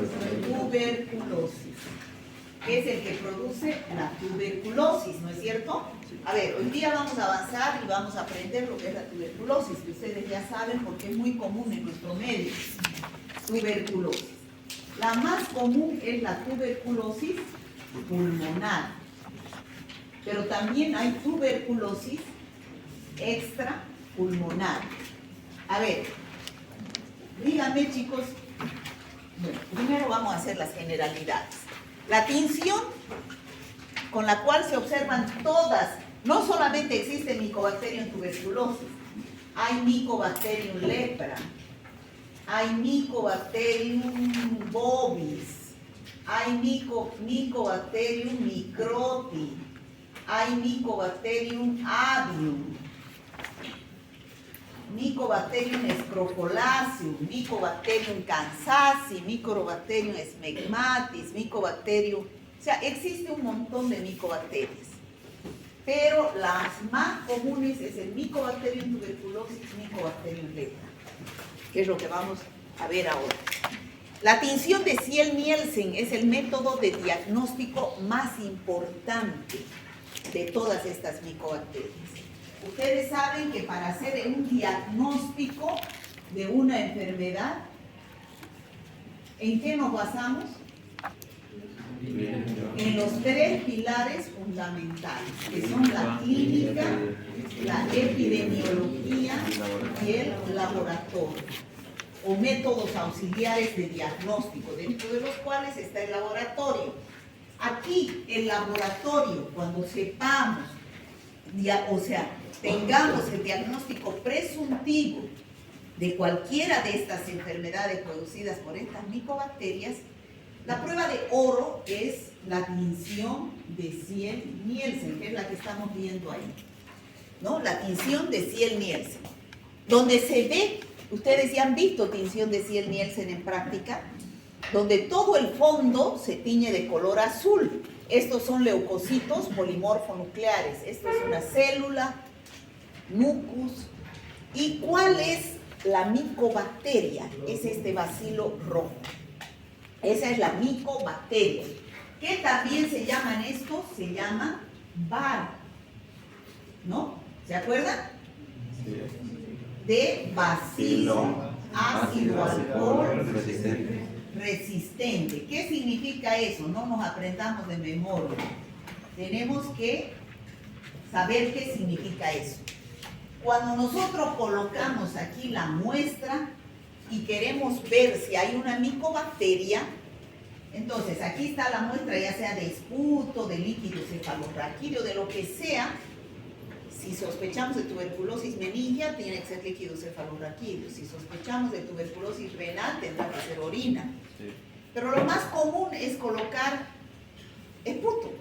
tuberculosis, que es el que produce la tuberculosis, ¿no es cierto? A ver, hoy día vamos a avanzar y vamos a aprender lo que es la tuberculosis, que ustedes ya saben porque es muy común en nuestro medio. Tuberculosis. La más común es la tuberculosis pulmonar, pero también hay tuberculosis extrapulmonar. A ver, díganme, chicos. Bueno, primero vamos a hacer las generalidades. La tinción con la cual se observan todas, no solamente existe Mycobacterium tuberculosis, hay Mycobacterium lepra, hay Mycobacterium bovis, hay Mycobacterium microti, hay Mycobacterium avium, Mycobacterium scrofolaceum, Mycobacterium kansasi, Mycobacterium smegmatis, Mycobacterium... O sea, existe un montón de micobacterias. Pero las más comunes es el Mycobacterium tuberculosis y Mycobacterium lepra, que es lo que vamos a ver ahora. La tinción de Ziel-Nielsen es el método de diagnóstico más importante de todas estas micobacterias. Ustedes saben que para hacer un diagnóstico de una enfermedad, ¿en qué nos basamos? En los tres pilares fundamentales, que son la clínica, la epidemiología y el laboratorio, o métodos auxiliares de diagnóstico, dentro de los cuales está el laboratorio. Aquí, el laboratorio, cuando sepamos, o sea, tengamos el diagnóstico presuntivo de cualquiera de estas enfermedades producidas por estas micobacterias, la prueba de oro es la tinción de Ziel-Nielsen, que es la que estamos viendo ahí, ¿no? La tinción de Ziel-Nielsen, donde se ve, ustedes ya han visto tinción de Ziel-Nielsen en práctica, donde todo el fondo se tiñe de color azul. Estos son leucocitos polimorfonucleares. Esto es una célula, mucus. ¿Y cuál es la micobacteria? Es este bacilo rojo. Esa es la micobacteria. ¿Qué también se llaman estos? Se llaman BAR. ¿No? ¿Se acuerdan? Sí. De bacilo ácido alcohol resistente. ¿Qué significa eso? No nos aprendamos de memoria. Tenemos que saber qué significa eso. Cuando nosotros colocamos aquí la muestra y queremos ver si hay una micobacteria, entonces aquí está la muestra, ya sea de esputo, de líquido cefalorraquídeo, de lo que sea. Si sospechamos de tuberculosis meningia, tiene que ser líquido cefalorraquídeo. Si sospechamos de tuberculosis renal, tendrá que ser orina. Sí. Pero lo más común es colocar esputo,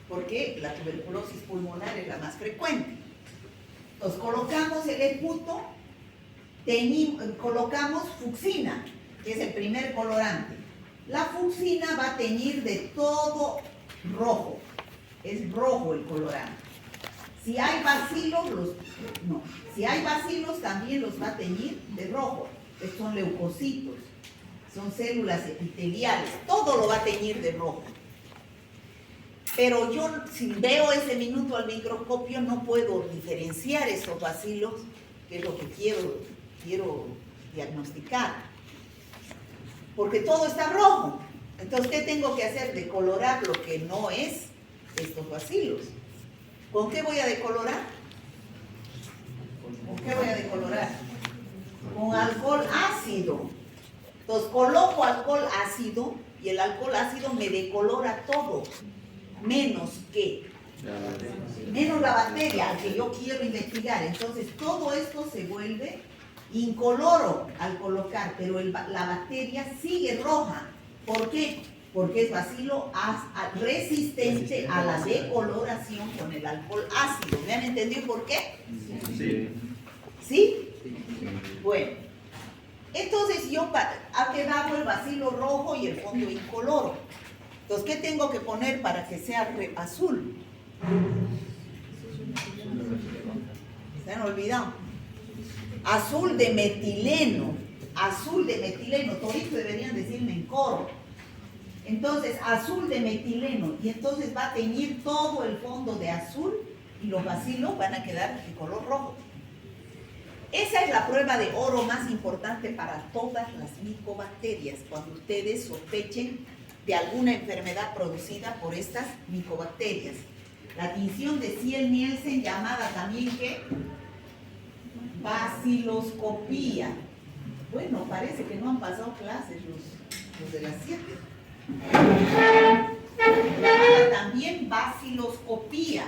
porque la tuberculosis pulmonar es la más frecuente. Entonces colocamos el esputo, colocamos fucsina, que es el primer colorante. La fucsina va a teñir de todo rojo, es rojo el colorante. Si hay bacilos, si hay bacilos también los va a teñir de rojo. Estos son leucocitos, son células epiteliales, todo lo va a teñir de rojo. Pero yo, si veo ese minuto al microscopio, no puedo diferenciar estos bacilos, que es lo que quiero diagnosticar, porque todo está rojo. Entonces, ¿qué tengo que hacer? Decolorar lo que no es estos bacilos. ¿Con qué voy a decolorar? ¿Con qué voy a decolorar? Con alcohol ácido. Entonces coloco alcohol ácido y el alcohol ácido me decolora todo, menos la bacteria al que yo quiero investigar. Entonces todo esto se vuelve incoloro al colocar, pero la bacteria sigue roja. ¿Por qué? Porque es bacilo resistente a la decoloración con el alcohol ácido. ¿Me han entendido por qué? Sí. ¿Sí? Bueno, entonces ha quedado el bacilo rojo y el fondo incoloro. Entonces, ¿qué tengo que poner para que sea azul? ¿Se han olvidado? Azul de metileno. Azul de metileno. Toditos deberían decirme en coro. Entonces, azul de metileno, y entonces va a teñir todo el fondo de azul y los bacilos van a quedar de color rojo. Esa es la prueba de oro más importante para todas las micobacterias, cuando ustedes sospechen de alguna enfermedad producida por estas micobacterias. La tinción de Ziel-Nielsen, llamada también ¿qué? Baciloscopía. Bueno, parece que no han pasado clases los de las 7. Llamada también baciloscopía.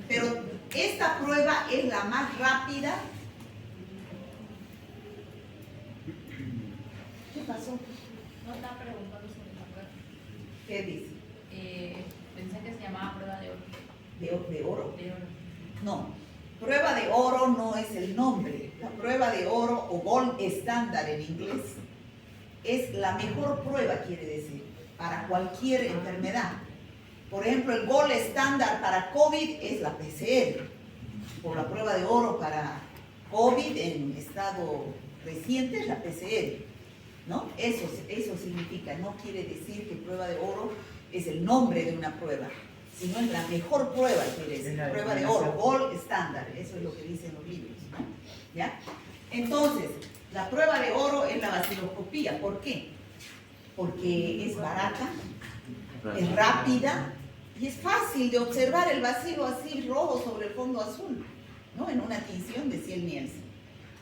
Pero esta prueba es la más rápida. ¿Qué pasó? No estaba preguntando sobre la prueba. ¿Qué dice? Pensé que se llamaba prueba de oro. ¿De oro? De oro. No. Prueba de oro no es el nombre. La prueba de oro o gold standard en inglés es la mejor prueba, quiere decir, para cualquier enfermedad. Por ejemplo, el gold standard para COVID es la PCR, o la prueba de oro para COVID en estado reciente es la PCR, ¿no? Eso significa, no quiere decir que prueba de oro es el nombre de una prueba, sino es la mejor prueba, quiere decir, prueba de oro, gold standard, eso es lo que dicen los libros, ¿no? ¿Ya? Entonces, la prueba de oro es la baciloscopía. ¿Por qué? Porque es barata, es rápida y es fácil de observar el bacilo así rojo sobre el fondo azul, ¿no? En una tinción de Ziel-Nielsen.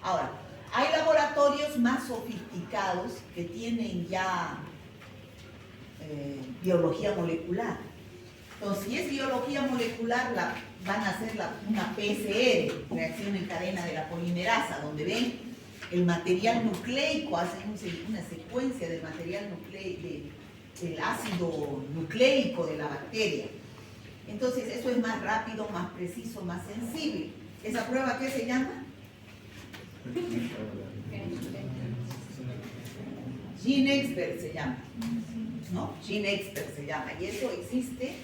Ahora, hay laboratorios más sofisticados que tienen ya biología molecular. Entonces, si es biología molecular, van a hacer una PCR, reacción en cadena de la polimerasa, donde ven el material nucleico, hacen una secuencia del material nucleico, del ácido nucleico de la bacteria. Entonces, eso es más rápido, más preciso, más sensible. ¿Esa prueba qué se llama? GeneXpert se llama, ¿no? GeneXpert se llama, y eso existe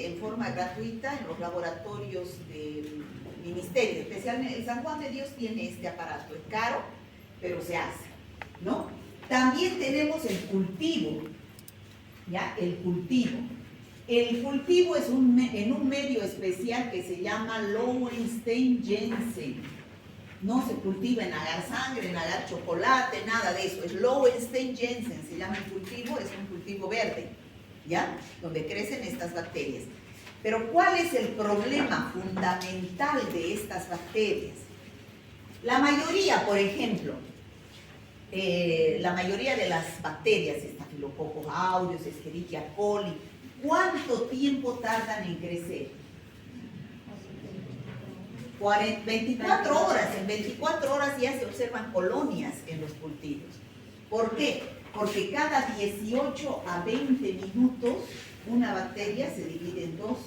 en forma gratuita en los laboratorios del ministerio, especialmente el San Juan de Dios tiene este aparato, es caro, pero se hace, ¿no? También tenemos el cultivo, ¿ya? El cultivo. El cultivo es en un medio especial que se llama Lowenstein-Jensen. No se cultiva en agar sangre, en agar chocolate, nada de eso. Es Lowenstein-Jensen, se llama el cultivo, es un cultivo verde, ¿ya? Donde crecen estas bacterias. Pero ¿cuál es el problema fundamental de estas bacterias? La mayoría, por ejemplo, la mayoría de las bacterias, Staphylococcus aureus, Escherichia coli, ¿cuánto tiempo tardan en crecer? 24 horas. En 24 horas ya se observan colonias en los cultivos. ¿Por qué? Porque cada 18 a 20 minutos una bacteria se divide en dos,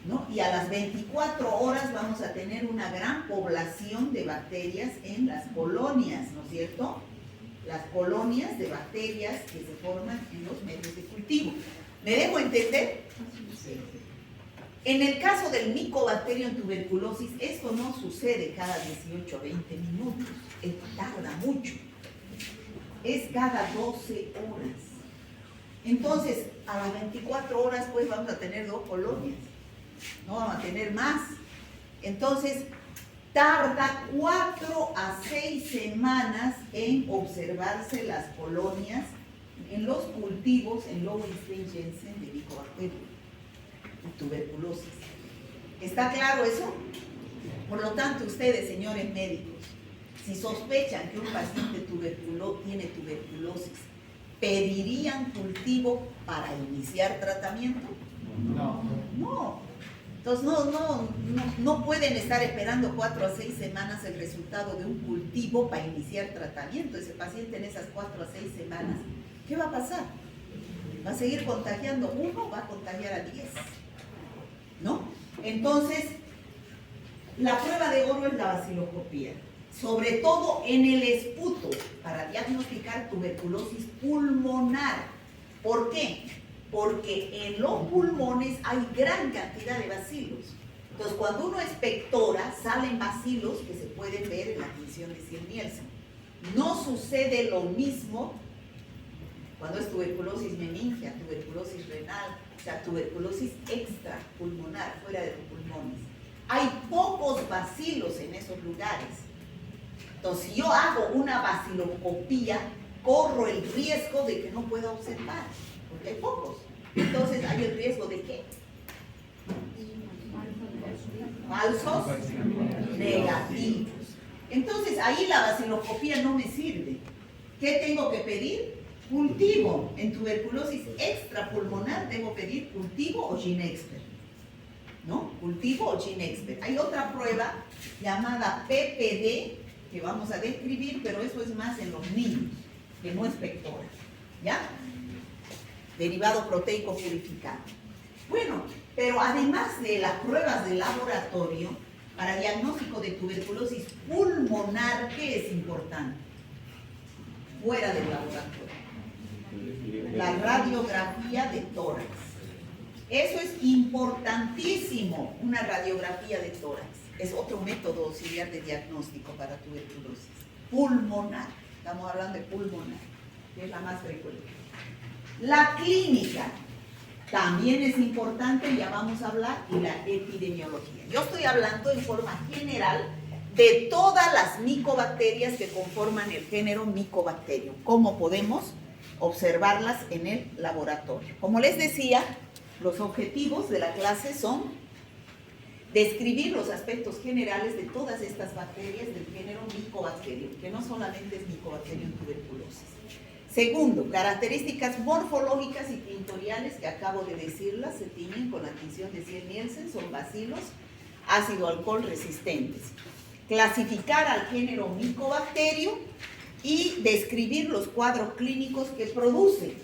¿no? Y a las 24 horas vamos a tener una gran población de bacterias en las colonias, ¿no es cierto? Las colonias de bacterias que se forman en los medios de cultivo. ¿Me dejo entender? Sí. En el caso del Mycobacterium tuberculosis, esto no sucede cada 18 a 20 minutos, tarda mucho. Es cada 12 horas. Entonces, a las 24 horas, pues vamos a tener 2 colonias. No vamos a tener más. Entonces, tarda 4 a 6 semanas en observarse las colonias en los cultivos en Lowenstein-Jensen de Mycobacterium tuberculosis. ¿Está claro eso? Por lo tanto, ustedes, señores médicos, si sospechan que un paciente tiene tuberculosis, ¿pedirían cultivo para iniciar tratamiento? No. No. Entonces, no pueden estar esperando 4 a 6 semanas el resultado de un cultivo para iniciar tratamiento. Ese paciente en esas 4 a 6 semanas, ¿qué va a pasar? ¿Va a seguir contagiando uno? ¿Va a contagiar a 10? ¿No? Entonces, la prueba de oro es la baciloscopía, sobre todo en el esputo, para diagnosticar tuberculosis pulmonar. ¿Por qué? Porque en los pulmones hay gran cantidad de bacilos. Entonces, cuando uno expectora, salen bacilos que se pueden ver en la tinción de Ziel-Nielsen. No sucede lo mismo Cuando es tuberculosis meningia, tuberculosis renal, o sea, tuberculosis extrapulmonar, fuera de los pulmones. Hay pocos bacilos en esos lugares. Entonces, si yo hago una baciloscopía, corro el riesgo de que no pueda observar, porque hay pocos. Entonces, ¿hay el riesgo de qué? Falsos negativos. Entonces, ahí la baciloscopía no me sirve. ¿Qué tengo que pedir? Cultivo. En tuberculosis extrapulmonar debo pedir cultivo o Ginexpert, ¿no? Cultivo o Ginexpert. Hay otra prueba llamada PPD que vamos a describir, pero eso es más en los niños, que no es pectora, ¿ya? Derivado proteico purificado. Bueno, pero además de las pruebas de laboratorio, para diagnóstico de tuberculosis pulmonar, ¿qué es importante? Fuera del laboratorio. La radiografía de tórax. Eso es importantísimo, una radiografía de tórax. Es otro método auxiliar de diagnóstico para tuberculosis. Pulmonar, estamos hablando de pulmonar, que es la más frecuente. La clínica también es importante, ya vamos a hablar, y la epidemiología. Yo estoy hablando en forma general de todas las micobacterias que conforman el género Mycobacterium, cómo podemos observarlas en el laboratorio. Como les decía, los objetivos de la clase son describir los aspectos generales de todas estas bacterias del género Mycobacterium, que no solamente es Mycobacterium tuberculosis. Segundo, características morfológicas y pintoriales que acabo de decirlas, se tiñen con la tinción de Ciel-Nielsen, son bacilos ácido-alcohol resistentes. Clasificar al género Mycobacterium y describir los cuadros clínicos que produce.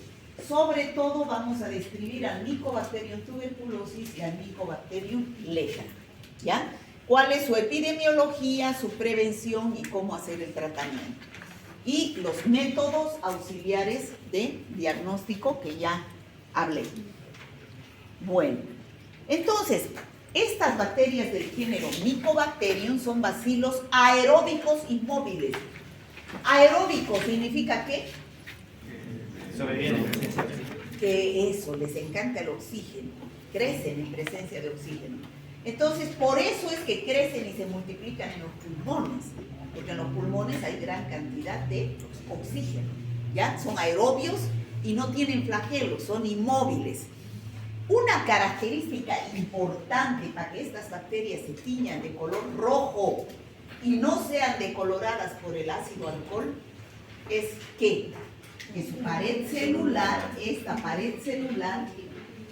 Sobre todo vamos a describir al Mycobacterium tuberculosis y al Mycobacterium lepra, ¿ya? ¿Cuál es su epidemiología, su prevención y cómo hacer el tratamiento? Y los métodos auxiliares de diagnóstico que ya hablé. Bueno, entonces, estas bacterias del género Mycobacterium son bacilos aeróbicos inmóviles. Aeróbico significa ¿qué? Sobreviven. Que eso, les encanta el oxígeno, crecen en presencia de oxígeno. Entonces, por eso es que crecen y se multiplican en los pulmones, porque en los pulmones hay gran cantidad de oxígeno, ¿ya? Son aerobios y no tienen flagelos, son inmóviles. Una característica importante para que estas bacterias se tiñan de color rojo y no sean decoloradas por el ácido alcohol es que su pared celular, esta pared celular,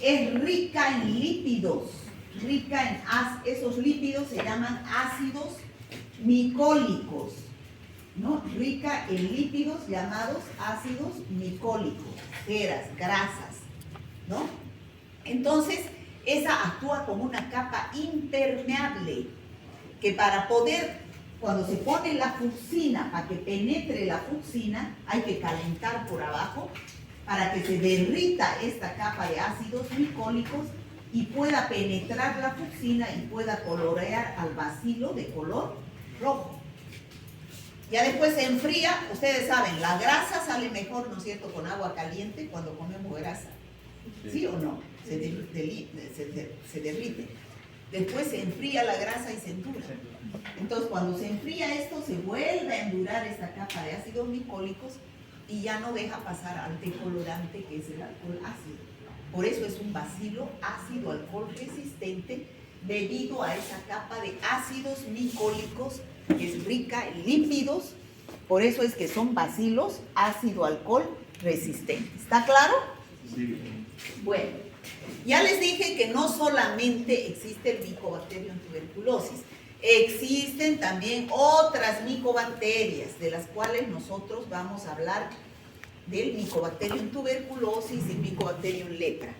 es rica en lípidos, esos lípidos se llaman ácidos micólicos, ¿no? Rica en lípidos llamados ácidos micólicos, ceras, grasas, ¿no? Entonces, esa actúa como una capa impermeable, que para poder, cuando se pone la fucsina, para que penetre la fucsina, hay que calentar por abajo para que se derrita esta capa de ácidos micólicos y pueda penetrar la fucsina y pueda colorear al bacilo de color rojo. Ya después se enfría, ustedes saben, la grasa sale mejor, ¿no es cierto?, con agua caliente cuando comemos grasa. ¿Sí o no? Se derrite. Después se enfría la grasa y se endura. Entonces, cuando se enfría esto, se vuelve a endurar esta capa de ácidos micólicos y ya no deja pasar al decolorante, que es el alcohol ácido. Por eso es un bacilo ácido-alcohol resistente, debido a esa capa de ácidos micólicos que es rica en lípidos. Por eso es que son bacilos ácido-alcohol resistentes. ¿Está claro? Sí. Bueno, ya les dije que no solamente existe el Mycobacterium tuberculosis, existen también otras micobacterias, de las cuales nosotros vamos a hablar del Mycobacterium tuberculosis y Mycobacterium lepra.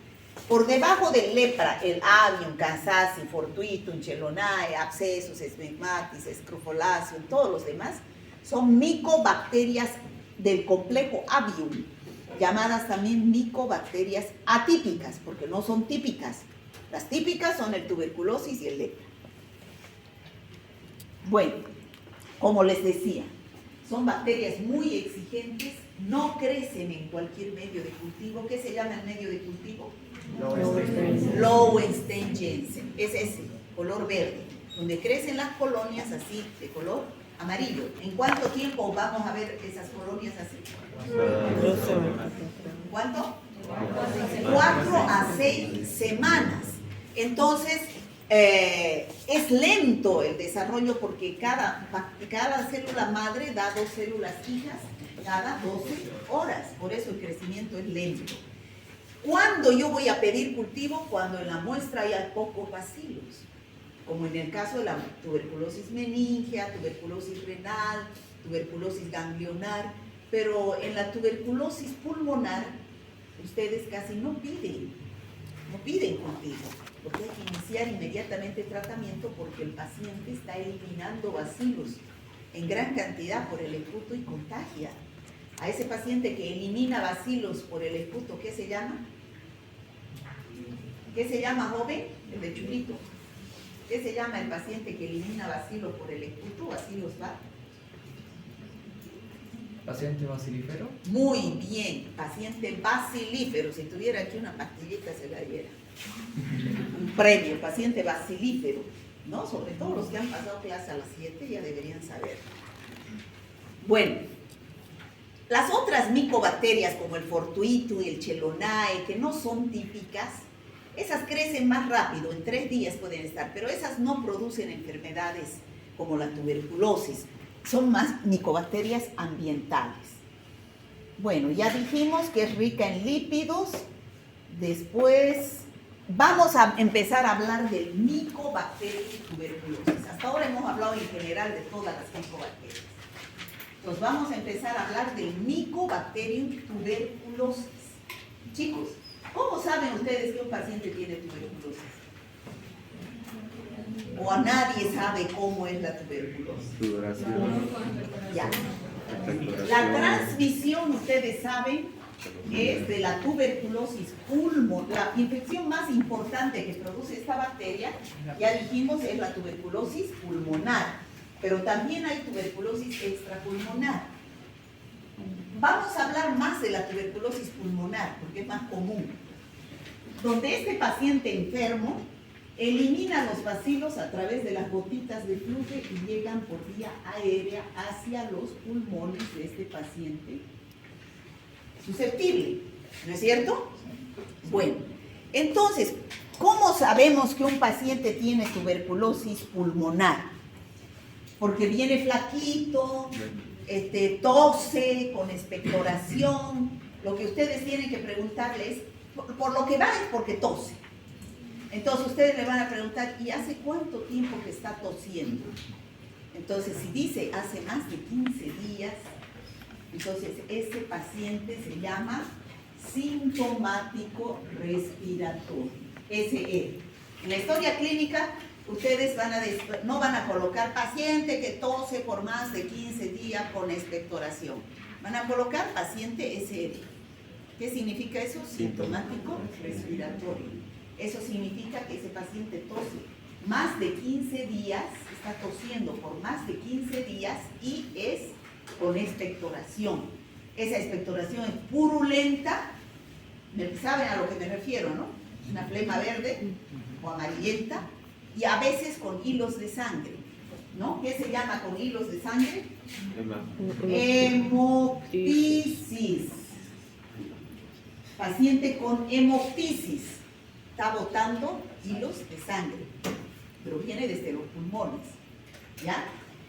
Por debajo del lepra, el avium, Kansasi, fortuitum, chelonae, abscesus, smegmatis, scrofolaceum, todos los demás, son micobacterias del complejo avium, llamadas también micobacterias atípicas, porque no son típicas. Las típicas son el tuberculosis y el lepra. Bueno, como les decía, son bacterias muy exigentes no crecen en cualquier medio de cultivo. ¿Qué se llama el medio de cultivo? Lowenstein-Jensen. Es ese, color verde, donde crecen las colonias así, de color amarillo. ¿En cuánto tiempo vamos a ver esas colonias así? ¿Cuánto? 4 a 6 semanas. Entonces, es lento el desarrollo porque cada célula madre da 2 células hijas cada 12 horas. Por eso el crecimiento es lento. ¿Cuándo yo voy a pedir cultivo? Cuando en la muestra haya pocos bacilos, como en el caso de la tuberculosis meningea, tuberculosis renal, tuberculosis ganglionar, pero en la tuberculosis pulmonar ustedes casi no piden cultivo, porque hay que iniciar inmediatamente el tratamiento porque el paciente está eliminando bacilos en gran cantidad por el esputo y contagia. A ese paciente que elimina bacilos por el esputo, ¿qué se llama? ¿Qué se llama, joven? El de chulito. ¿Qué se llama el paciente que elimina bacilos por el esputo? ¿Bacilos va? ¿Paciente bacilífero? Muy bien, paciente bacilífero. Si tuviera aquí una pastillita se la diera. Un premio, paciente bacilífero, ¿no? Sobre todo los que han pasado clase a las 7 ya deberían saber. Bueno, las otras micobacterias como el Fortuito y el Chelonae, que no son típicas, esas crecen más rápido, en 3 días pueden estar, pero esas no producen enfermedades como la tuberculosis. Son más micobacterias ambientales. Bueno, ya dijimos que es rica en lípidos. Después vamos a empezar a hablar del Mycobacterium tuberculosis. Hasta ahora hemos hablado en general de todas las micobacterias. Entonces vamos a empezar a hablar del Mycobacterium tuberculosis. Chicos, ¿cómo saben ustedes que un paciente tiene tuberculosis? ¿O a nadie sabe cómo es la tuberculosis? Ya. La transmisión, ustedes saben, es de la tuberculosis pulmonar. La infección más importante que produce esta bacteria, ya dijimos, es la tuberculosis pulmonar, pero también hay tuberculosis extrapulmonar. Vamos a hablar más de la tuberculosis pulmonar, porque es más común. Donde este paciente enfermo elimina los bacilos a través de las gotitas de flujo y llegan por vía aérea hacia los pulmones de este paciente susceptible, ¿no es cierto? Bueno, entonces, ¿cómo sabemos que un paciente tiene tuberculosis pulmonar? Porque viene flaquito, tose, con expectoración. Lo que ustedes tienen que preguntarles, por lo que va es porque tose. Entonces ustedes le van a preguntar, ¿y hace cuánto tiempo que está tosiendo? Entonces, si dice hace más de 15 días, entonces ese paciente se llama sintomático respiratorio, SE. En la historia clínica, ustedes no van a colocar paciente que tose por más de 15 días con expectoración. Van a colocar paciente SE. ¿Qué significa eso? Sintomático respiratorio. Eso significa que ese paciente tose más de 15 días, está tosiendo por más de 15 días y es con expectoración. Esa expectoración es purulenta, ¿saben a lo que me refiero, no? Una flema verde o amarillenta y a veces con hilos de sangre, ¿no? ¿Qué se llama con hilos de sangre? Hemoptisis. Paciente con hemoptisis. Está botando hilos de sangre, pero viene desde los pulmones, ¿ya?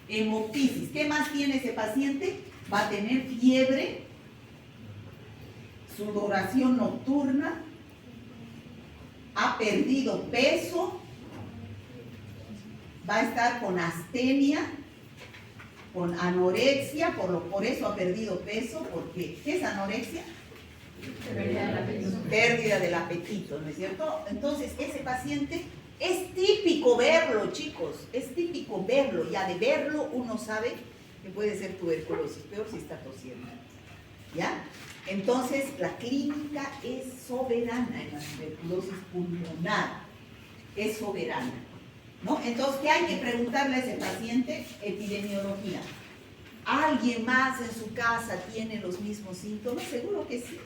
Hemoptisis. ¿Qué más tiene ese paciente? Va a tener fiebre, sudoración nocturna, ha perdido peso, va a estar con astenia, con anorexia, por eso ha perdido peso, porque ¿qué es anorexia? Pérdida del apetito, ¿no es cierto? Entonces, ese paciente es típico verlo, chicos, es típico verlo, ya de verlo uno sabe que puede ser tuberculosis, peor si está tosiendo, ¿ya? Entonces, la clínica es soberana en la tuberculosis pulmonar, es soberana, ¿no? Entonces, ¿qué hay que preguntarle a ese paciente? Epidemiología. ¿Alguien más en su casa tiene los mismos síntomas? Seguro que sí,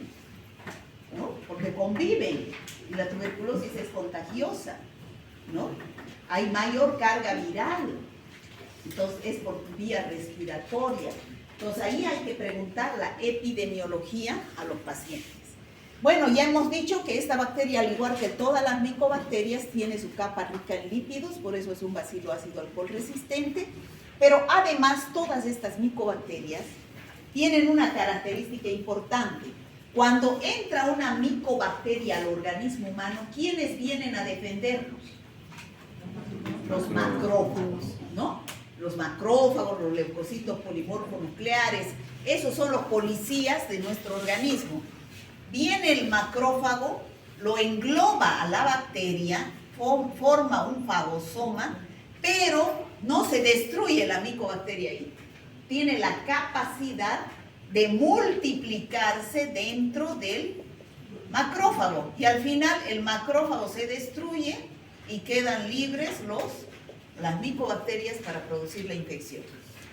¿no? Porque conviven y la tuberculosis es contagiosa, ¿no? Hay mayor carga viral, entonces es por vía respiratoria. Entonces ahí hay que preguntar la epidemiología a los pacientes. Bueno, ya hemos dicho que esta bacteria, al igual que todas las micobacterias, tiene su capa rica en lípidos, por eso es un bacilo ácido alcohol resistente, pero además todas estas micobacterias tienen una característica importante. Cuando entra una micobacteria al organismo humano, ¿quiénes vienen a defendernos? Los macrófagos, ¿no? Los macrófagos, los leucocitos polimorfonucleares, esos son los policías de nuestro organismo. Viene el macrófago, lo engloba a la bacteria, forma un fagosoma, pero no se destruye la micobacteria ahí. Tiene la capacidad de multiplicarse dentro del macrófago y al final el macrófago se destruye y quedan libres las micobacterias para producir la infección.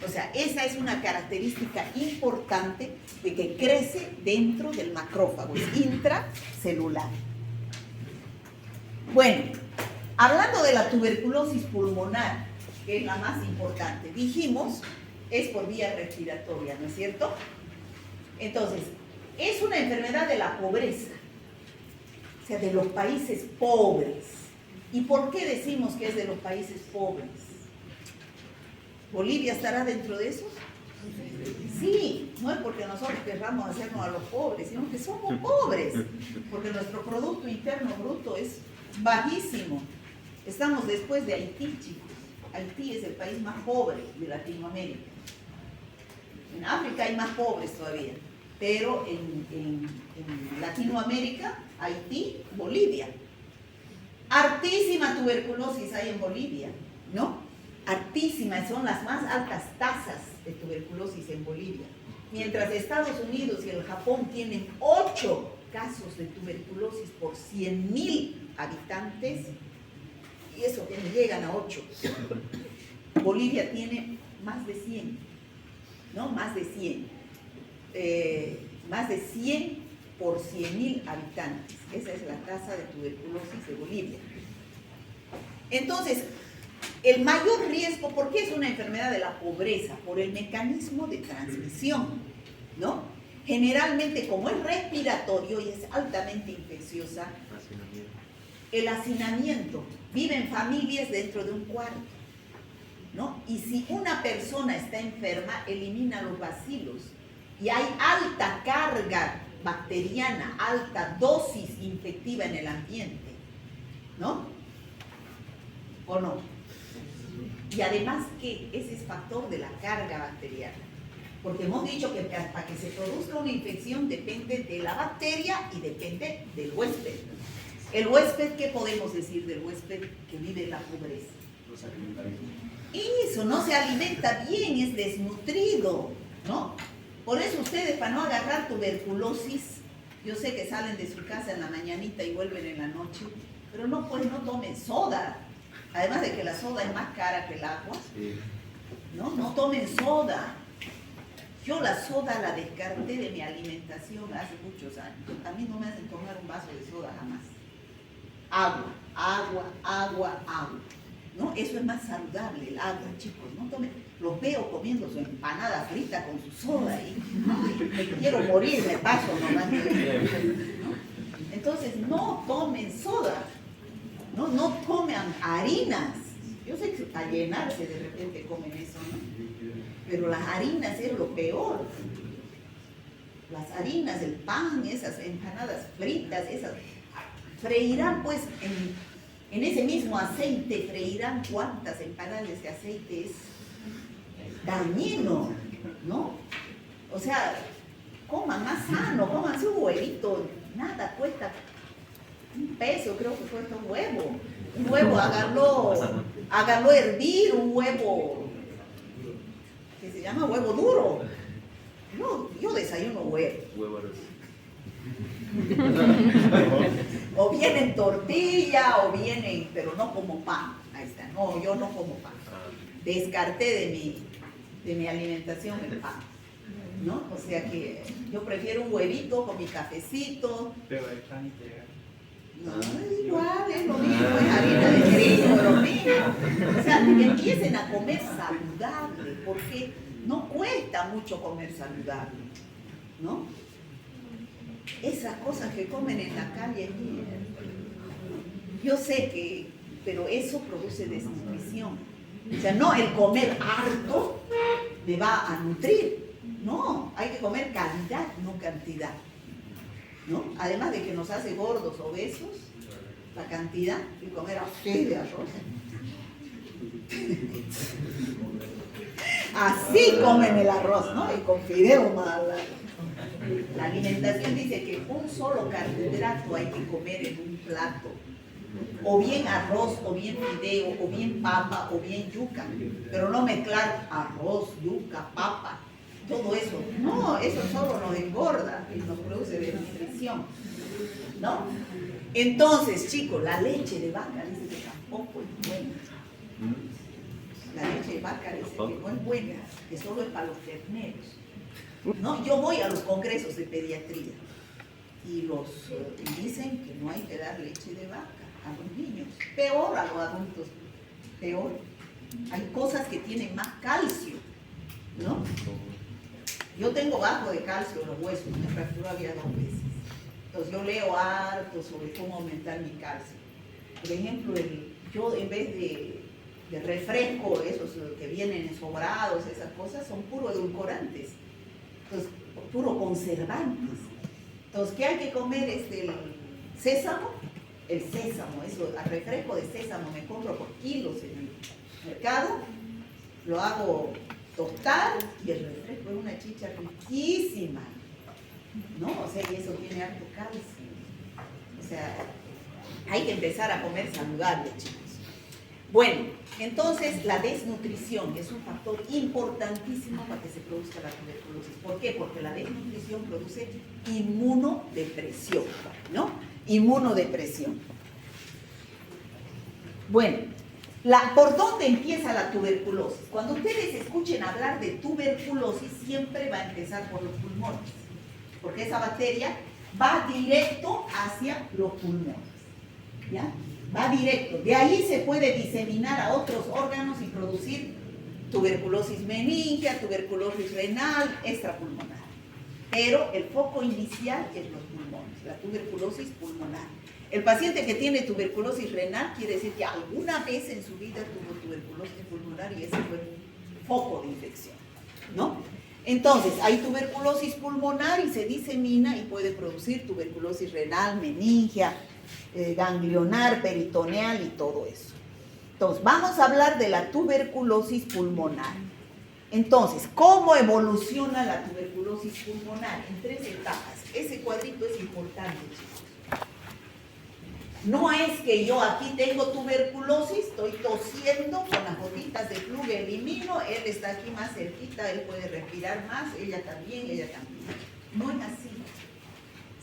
O sea, esa es una característica importante de que crece dentro del macrófago, es intracelular. Bueno, hablando de la tuberculosis pulmonar, que es la más importante, dijimos, es por vía respiratoria, ¿no es cierto? Entonces, es una enfermedad de la pobreza, o sea, de los países pobres. ¿Y por qué decimos que es de los países pobres? ¿Bolivia estará dentro de esos? Sí, no es porque nosotros querramos hacernos a los pobres, sino que somos pobres, porque nuestro Producto Interno Bruto es bajísimo. Estamos después de Haití, chicos. Haití es el país más pobre de Latinoamérica. En África hay más pobres todavía, pero en Latinoamérica, Haití, Bolivia. Hartísima tuberculosis hay en Bolivia, ¿no? Hartísimas, son las más altas tasas de tuberculosis en Bolivia. Mientras Estados Unidos y el Japón tienen 8 casos de tuberculosis por 100.000 habitantes, y eso que no llegan a 8. Bolivia tiene más de 100, ¿no? Más de 100. Más de 100 por 100.000 habitantes. Esa es la tasa de tuberculosis de Bolivia. Entonces, el mayor riesgo, ¿por qué es una enfermedad de la pobreza? Por el mecanismo de transmisión, ¿no? Generalmente, como es respiratorio y es altamente infecciosa, el hacinamiento, viven familias dentro de un cuarto, ¿no? Y si una persona está enferma, elimina los bacilos y hay alta carga bacteriana, alta dosis infectiva en el ambiente, ¿no? ¿O no? Y además que ese es factor de la carga bacteriana, porque hemos dicho que para que se produzca una infección depende de la bacteria y depende del huésped. El huésped, ¿qué podemos decir del huésped que vive en la pobreza? Eso, no se alimenta bien, es desnutrido, ¿no? Por eso ustedes, para no agarrar tuberculosis, yo sé que salen de su casa en la mañanita y vuelven en la noche, pero no, pues no tomen soda. Además de que la soda es más cara que el agua, ¿no? No tomen soda. Yo la soda la descarté de mi alimentación hace muchos años. A mí no me hacen tomar un vaso de soda jamás. Agua, agua, agua, agua, ¿no? Eso es más saludable, el agua, chicos. No tomen. Los veo comiendo su empanada frita con su soda y ay, me quiero morir, me paso nomás, ¿no? Entonces, no tomen soda. No tomen harinas. Yo sé que a llenarse de repente comen eso, ¿no? Pero las harinas es lo peor. Las harinas, el pan, esas empanadas fritas, esas freirán pues en ese mismo aceite, freirán cuántas empanadas de aceite, es dañino, ¿no? O sea, coman más sano, coman su huevito, nada cuesta. $1 creo que cuesta un huevo. Un huevo, háganlo hervir, un huevo que se llama huevo duro. No, yo desayuno huevo. O vienen tortilla, o vienen, pero no como pan. Ahí está, no, yo no como pan. Descarté de mi alimentación el pan, ¿no? O sea que yo prefiero un huevito con mi cafecito. Pero hay pan integral. No, es igual, es lo mismo, es harina de trigo, lo mismo. O sea, que empiecen a comer saludable, porque no cuesta mucho comer saludable, ¿no? Esas cosas que comen en la calle, yo sé que, pero eso produce desnutrición. O sea, no el comer harto me va a nutrir, no, hay que comer calidad, no cantidad, ¿no? Además de que nos hace gordos, obesos, la cantidad, y comer así de arroz. Así comen el arroz, ¿no? Y con fideo más. La alimentación dice que un solo carbohidrato hay que comer en un plato. O bien arroz, o bien fideo, o bien papa, o bien yuca. Pero no mezclar arroz, yuca, papa, todo eso. No, eso solo nos engorda y nos produce desnutrición, ¿no? Entonces, chicos, la leche de vaca dice que tampoco es buena. La leche de vaca dice que no es buena, que solo es para los terneros. ¿No? Yo voy a los congresos de pediatría y dicen que no hay que dar leche de vaca a los niños, peor a los adultos, peor. Hay cosas que tienen más calcio, ¿no? Yo tengo bajo de calcio en los huesos, me fracturó había 2 veces. Entonces yo leo harto sobre cómo aumentar mi calcio. Por ejemplo, yo en vez de refresco, esos que vienen sobrados, esas cosas, son puro edulcorantes. Entonces, puro conservantes. Entonces, ¿qué hay que comer? El sésamo. El sésamo, eso, el refresco de sésamo me compro por kilos en el mercado, lo hago tostar y el refresco es una chicha riquísima, ¿no? O sea, y eso tiene harto calcio. O sea, hay que empezar a comer saludable, chicos. Bueno, entonces la desnutrición es un factor importantísimo para que se produzca la tuberculosis. ¿Por qué? Porque la desnutrición produce inmunodepresión, ¿no? Inmunodepresión. Bueno, ¿por dónde empieza la tuberculosis? Cuando ustedes escuchen hablar de tuberculosis, siempre va a empezar por los pulmones, porque esa bacteria va directo hacia los pulmones, ¿ya? Va directo. De ahí se puede diseminar a otros órganos y producir tuberculosis meningia, tuberculosis renal, extrapulmonar. Pero el foco inicial es los pulmones, la tuberculosis pulmonar. El paciente que tiene tuberculosis renal quiere decir que alguna vez en su vida tuvo tuberculosis pulmonar y ese fue un foco de infección, ¿no? Entonces, hay tuberculosis pulmonar y se disemina y puede producir tuberculosis renal, meningia, ganglionar, peritoneal y todo eso. Entonces, vamos a hablar de la tuberculosis pulmonar. Entonces, ¿cómo evoluciona la tuberculosis pulmonar? En 3 etapas. Ese cuadrito es importante, chicos. No es que yo aquí tengo tuberculosis, estoy tosiendo con las gotitas de flujo, elimino, él está aquí más cerquita, él puede respirar más, ella también. No es así.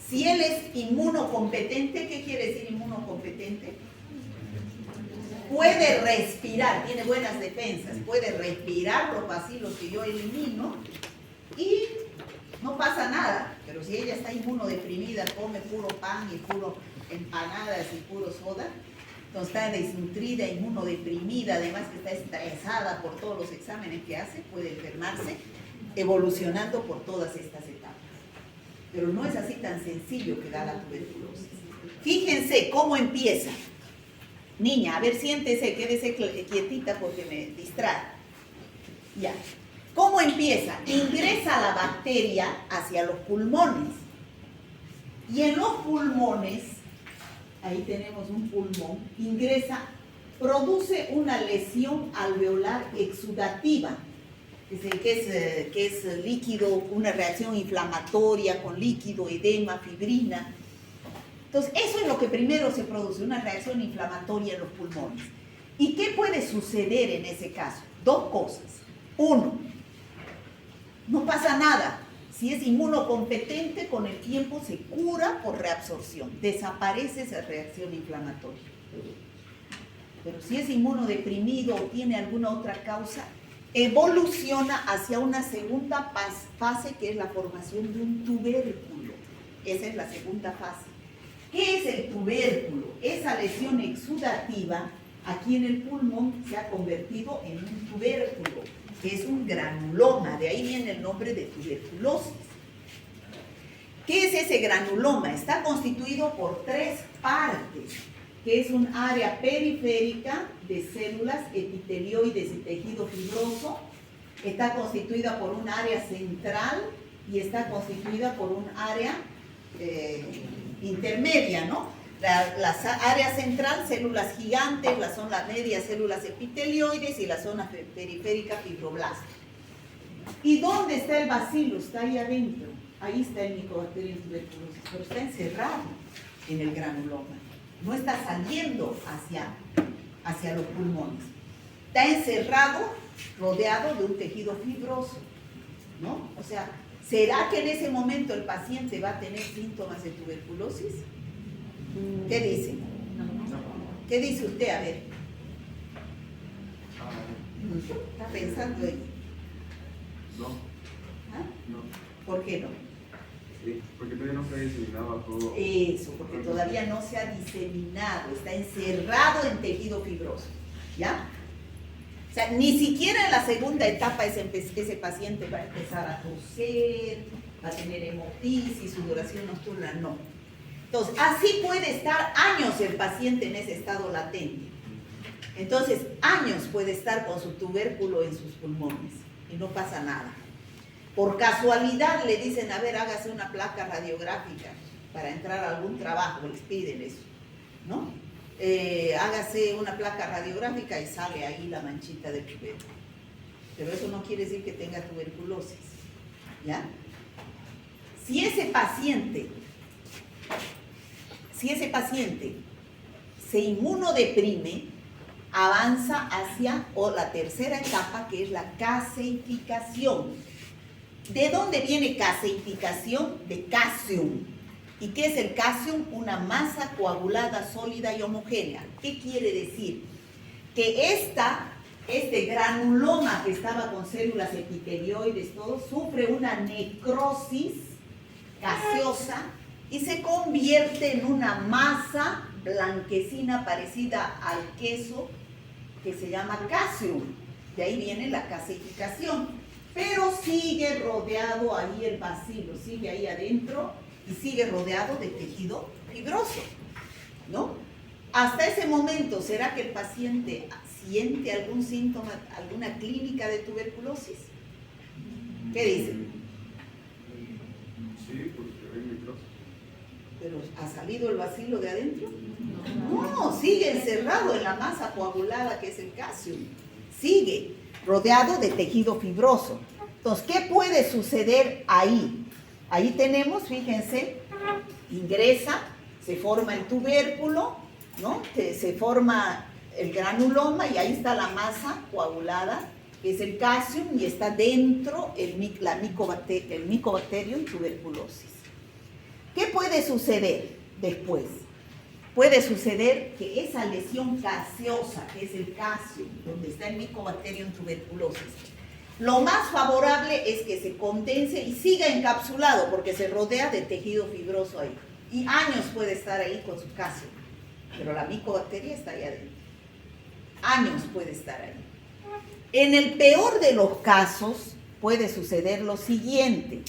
Si él es inmunocompetente, ¿qué quiere decir inmunocompetente? Puede respirar, tiene buenas defensas, puede respirar los bacilos que yo elimino y no pasa nada. Pero si ella está inmunodeprimida, come puro pan y puro empanadas y puro soda, entonces está desnutrida, inmunodeprimida, además que está estresada por todos los exámenes que hace, puede enfermarse, evolucionando por todas estas etapas. Pero no es así tan sencillo que da la tuberculosis. Fíjense cómo empieza. Niña, a ver, siéntese, quédese quietita porque me distrae. Ya. ¿Cómo empieza? Ingresa la bacteria hacia los pulmones. Y en los pulmones, ahí tenemos un pulmón, ingresa, produce una lesión alveolar exudativa, que es líquido, una reacción inflamatoria con líquido, edema, fibrina. Entonces, eso es lo que primero se produce, una reacción inflamatoria en los pulmones. ¿Y qué puede suceder en ese caso? 2 cosas. 1, no pasa nada. Si es inmunocompetente, con el tiempo se cura por reabsorción, desaparece esa reacción inflamatoria. Pero si es inmunodeprimido o tiene alguna otra causa, evoluciona hacia una segunda fase que es la formación de un tubérculo. Esa es la segunda fase. ¿Qué es el tubérculo? Esa lesión exudativa aquí en el pulmón se ha convertido en un tubérculo, que es un granuloma, de ahí viene el nombre de tuberculosis. ¿Qué es ese granuloma? Está constituido por 3 partes, que es un área periférica de células epitelioides y tejido fibroso, está constituida por un área central y está constituida por un área intermedia, ¿no? La área central, células gigantes, la zona media, células epitelioides y la zona periférica, fibroblastos. ¿Y dónde está el bacilo? Está ahí adentro. Ahí está el Mycobacterium tuberculosis, pero está encerrado en el granuloma. No está saliendo hacia los pulmones. Está encerrado, rodeado de un tejido fibroso, ¿no? O sea, ¿será que en ese momento el paciente va a tener síntomas de tuberculosis? ¿Qué dice? ¿Qué dice usted? A ver. ¿Está pensando en? No, ¿Ah? no. ¿Por qué no? Sí, porque todavía no se ha diseminado todo. Eso, porque todavía no se ha diseminado, está encerrado en tejido fibroso, ¿ya? O sea, ni siquiera en la segunda etapa ese paciente va a empezar a toser, va a tener hemoptisis, sudoración nocturna, no. Entonces, así puede estar años el paciente en ese estado latente. Entonces, años puede estar con su tubérculo en sus pulmones y no pasa nada. Por casualidad le dicen, a ver, hágase una placa radiográfica para entrar a algún trabajo, les piden eso, ¿no? Hágase una placa radiográfica y sale ahí la manchita del tubérculo. Pero eso no quiere decir que tenga tuberculosis, ¿ya? Si ese paciente se inmunodeprime, avanza hacia la tercera etapa, que es la caseificación. ¿De dónde viene caseificación? De calcium. ¿Y qué es el calcium? Una masa coagulada, sólida y homogénea. ¿Qué quiere decir? Que este granuloma que estaba con células epitelioides, todo, sufre una necrosis gaseosa y se convierte en una masa blanquecina parecida al queso que se llama calcium. De ahí viene la caseificación. Pero sigue rodeado ahí el bacilo, sigue ahí adentro y sigue rodeado de tejido fibroso, ¿no? Hasta ese momento, ¿será que el paciente siente algún síntoma, alguna clínica de tuberculosis? ¿Qué dicen? Sí, porque hay microsis. ¿Pero ha salido el bacilo de adentro? No, sigue encerrado en la masa coagulada que es el calcio. Sigue rodeado de tejido fibroso. Entonces, ¿qué puede suceder ahí? Ahí tenemos, fíjense, ingresa, se forma el tubérculo, ¿no? Se forma el granuloma y ahí está la masa coagulada, que es el calcium, y está dentro el Mycobacterium tuberculosis. ¿Qué puede suceder después? Puede suceder que esa lesión gaseosa, que es el calcium, donde está el Mycobacterium tuberculosis, lo más favorable es que se condense y siga encapsulado porque se rodea de tejido fibroso ahí. Y años puede estar ahí con su calcium, pero la micobacteria está ahí adentro. Años puede estar ahí. En el peor de los casos puede suceder lo siguiente: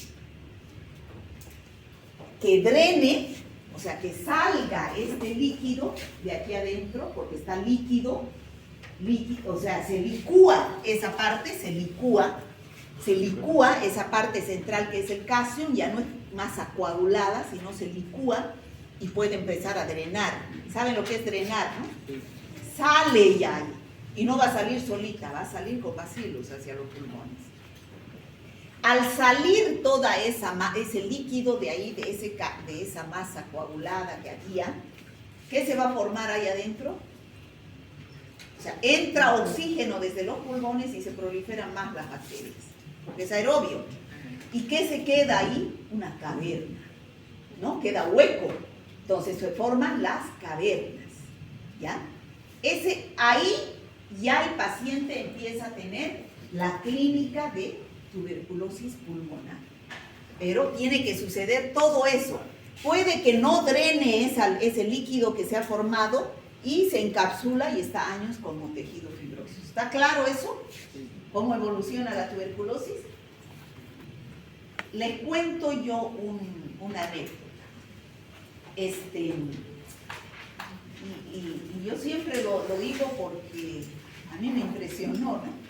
que drene, o sea, que salga este líquido de aquí adentro, porque está líquido, o sea, se licúa esa parte, se licúa esa parte central que es el calcium, ya no es masa coagulada, sino se licúa y puede empezar a drenar. ¿Saben lo que es drenar, no? Sale ya ahí, y no va a salir solita, va a salir con bacilos hacia los pulmones. Al salir toda ese líquido de ahí, de esa masa coagulada que había, ¿qué se va a formar ahí adentro? O sea, entra oxígeno desde los pulmones y se proliferan más las bacterias, porque es aerobio. ¿Y qué se queda ahí? Una caverna, ¿no? Queda hueco. Entonces se forman las cavernas, ¿ya? Ahí ya el paciente empieza a tener la clínica de tuberculosis pulmonar. Pero tiene que suceder todo eso. Puede que no drene ese líquido que se ha formado y se encapsula y está años como tejido fibroso. ¿Está claro eso? ¿Cómo evoluciona la tuberculosis? Le cuento yo una anécdota. Y yo siempre lo digo porque a mí me impresionó, ¿no?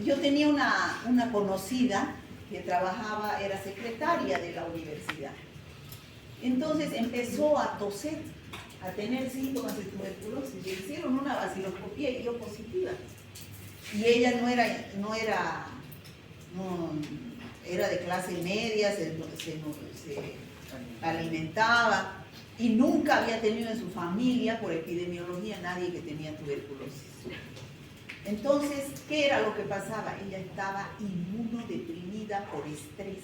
Yo tenía una conocida que trabajaba, era secretaria de la universidad. Entonces empezó a toser, a tener síntomas de tuberculosis. Le hicieron una vaciloscopía y dio positiva. Y ella era de clase media, se alimentaba y nunca había tenido en su familia, por epidemiología, nadie que tenía tuberculosis. Entonces, ¿qué era lo que pasaba? Ella estaba inmunodeprimida por estrés.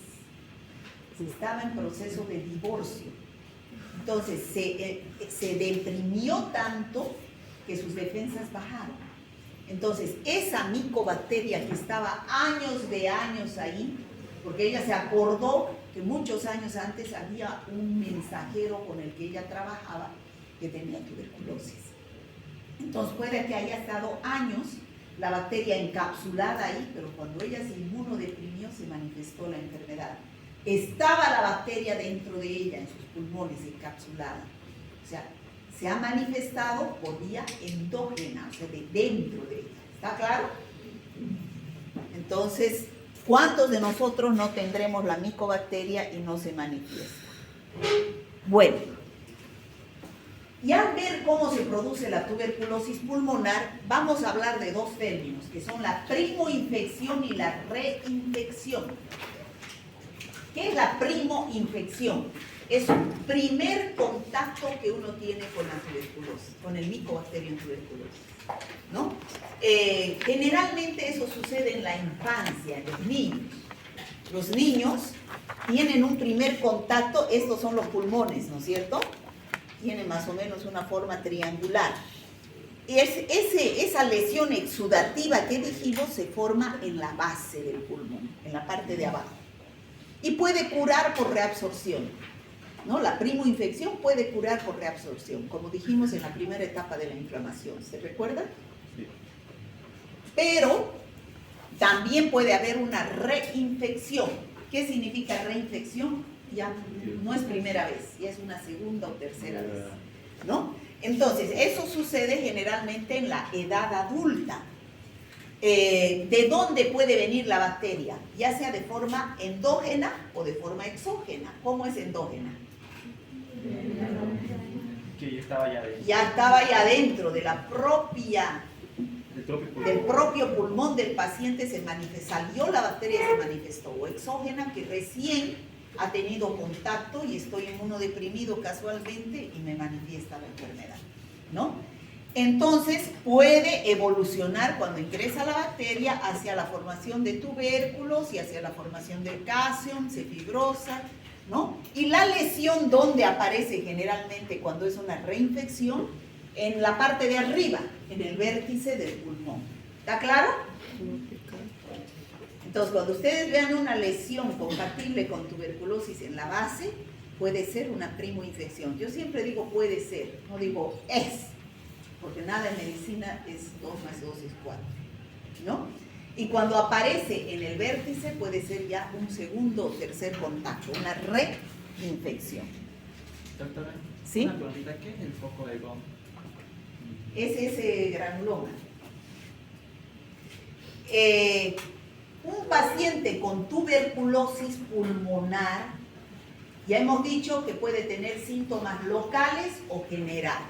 Estaba en proceso de divorcio. Entonces, se deprimió tanto que sus defensas bajaron. Entonces, esa micobacteria que estaba años de años ahí, porque ella se acordó que muchos años antes había un mensajero con el que ella trabajaba que tenía tuberculosis. Entonces, puede que haya estado años la bacteria encapsulada ahí, pero cuando ella se inmunodeprimió se manifestó la enfermedad. Estaba la bacteria dentro de ella, en sus pulmones, encapsulada. O sea, se ha manifestado por vía endógena, o sea, de dentro de ella. ¿Está claro? Entonces, ¿cuántos de nosotros no tendremos la micobacteria y no se manifiesta? Bueno, y al ver cómo se produce la tuberculosis pulmonar, vamos a hablar de dos términos, que son la primoinfección y la reinfección. ¿Qué es la primoinfección? Es un primer contacto que uno tiene con la tuberculosis, con el micobacterium tuberculosis, ¿no? Generalmente eso sucede en la infancia, en los niños. Los niños tienen un primer contacto, estos son los pulmones, ¿no es cierto? Tienen más o menos una forma triangular. Y esa lesión exudativa que dijimos se forma en la base del pulmón, en la parte de abajo. Y puede curar por reabsorción, ¿no? La primoinfección puede curar por reabsorción, como dijimos en la primera etapa de la inflamación. ¿Se recuerda? Sí. Pero también puede haber una reinfección. ¿Qué significa reinfección? Ya no es primera vez, ya es una segunda o tercera vez, ¿no? Entonces, eso sucede generalmente en la edad adulta. ¿De dónde puede venir la bacteria? Ya sea de forma endógena o de forma exógena. ¿Cómo es endógena? Que ya estaba ya dentro. Ya estaba ahí adentro de la del Del propio pulmón del paciente, salió la bacteria y se manifestó. O exógena, que recién ha tenido contacto y estoy inmunodeprimido casualmente y me manifiesta la enfermedad, ¿no? Entonces puede evolucionar cuando ingresa la bacteria hacia la formación de tubérculos y hacia la formación del calcium, se fibrosa, ¿no? Y la lesión, ¿dónde aparece generalmente cuando es una reinfección? En la parte de arriba, en el vértice del pulmón. ¿Está claro? Entonces, cuando ustedes vean una lesión compatible con tuberculosis en la base, puede ser una primoinfección. Yo siempre digo puede ser, no digo es, porque nada en medicina es 2 más 2 es 4, ¿no? Y cuando aparece en el vértice puede ser ya un segundo o tercer contacto, una reinfección. Doctora, ¿sí? Una preguntita, ¿qué es el foco de Gauss? Es ese granuloma. Un paciente con tuberculosis pulmonar, ya hemos dicho que puede tener síntomas locales o generales.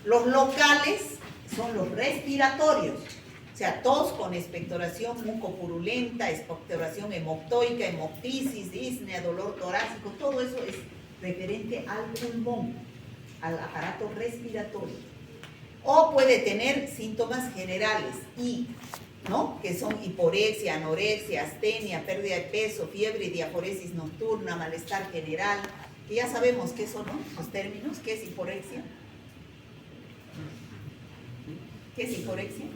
Los locales son los respiratorios, o sea, tos con expectoración mucopurulenta, expectoración hemoptoica, hemoptisis, disnea, dolor torácico, todo eso es referente al pulmón, al aparato respiratorio. O puede tener síntomas generales, ¿no? Que son hiporexia, anorexia, astenia, pérdida de peso, fiebre, diaforesis nocturna, malestar general, que ya sabemos qué son, ¿no? Los términos. ¿Qué es hiporexia? ¿Qué es hiporexia?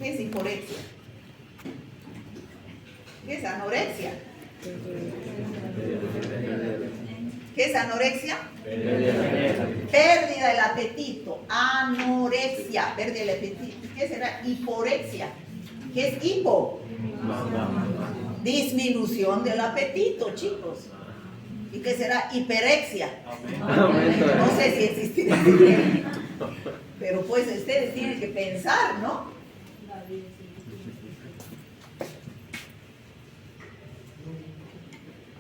¿Qué es hiporexia? ¿Qué es anorexia? ¿Qué es anorexia? Pérdida del apetito. Anorexia, pérdida del apetito. ¿Qué será hiporexia? ¿Qué es hipo? Disminución del apetito, chicos. ¿Y qué será hiperexia? No sé si existirá ese término, pero pues ustedes tienen que pensar, ¿no?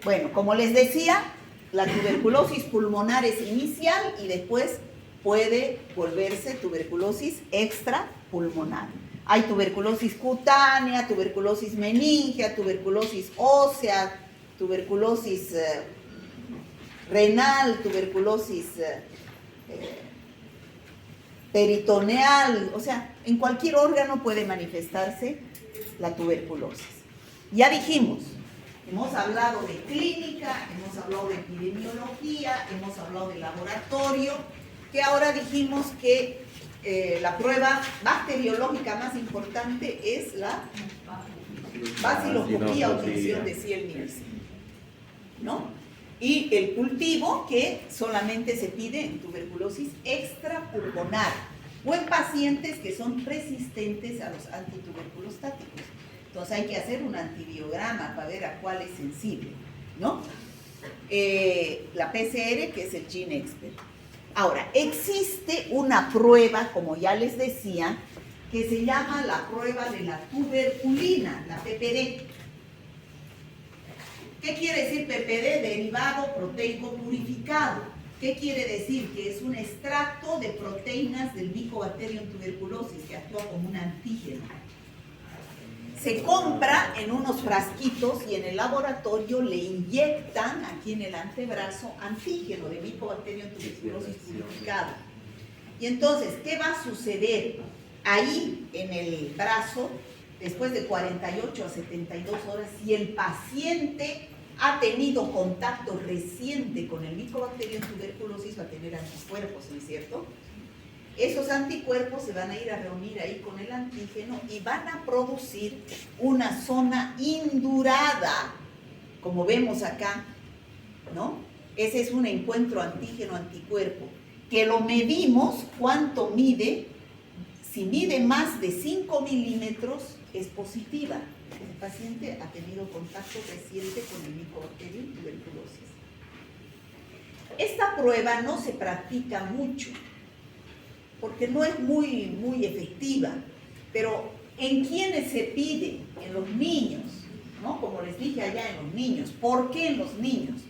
Bueno, como les decía, la tuberculosis pulmonar es inicial y después puede volverse tuberculosis extrapulmonar. Hay tuberculosis cutánea, tuberculosis meningea, tuberculosis ósea, tuberculosis renal, tuberculosis peritoneal, o sea, en cualquier órgano puede manifestarse la tuberculosis. Ya dijimos, hemos hablado de clínica, hemos hablado de epidemiología, hemos hablado de laboratorio, que ahora dijimos que la prueba bacteriológica más importante es la baciloscopía o tinción de Ciel-Nielsen, ¿no? Y el cultivo que solamente se pide en tuberculosis extrapulmonar o en pacientes que son resistentes a los antituberculostáticos. Entonces hay que hacer un antibiograma para ver a cuál es sensible, ¿no? La PCR, que es el GeneXpert. Ahora, existe una prueba, como ya les decía, que se llama la prueba de la tuberculina, la PPD. ¿Qué quiere decir PPD? Derivado proteico purificado. ¿Qué quiere decir? Que es un extracto de proteínas del Mycobacterium tuberculosis que actúa como un antígeno. Se compra en unos frasquitos y en el laboratorio le inyectan aquí en el antebrazo antígeno de Mycobacterium tuberculosis purificado. Y entonces, ¿qué va a suceder ahí en el brazo después de 48 a 72 horas si el paciente ha tenido contacto reciente con el Mycobacterium tuberculosis? Va a tener anticuerpos, ¿no es cierto? Esos anticuerpos se van a ir a reunir ahí con el antígeno y van a producir una zona indurada, como vemos acá, ¿no? Ese es un encuentro antígeno-anticuerpo, que lo medimos, cuánto mide. Si mide más de 5 milímetros, es positiva. El paciente ha tenido contacto reciente con el Mycobacterium tuberculosis. Esta prueba no se practica mucho, porque no es muy efectiva, pero ¿en quiénes se pide? En los niños, ¿no? Como les dije allá, en los niños. ¿Por qué en los niños?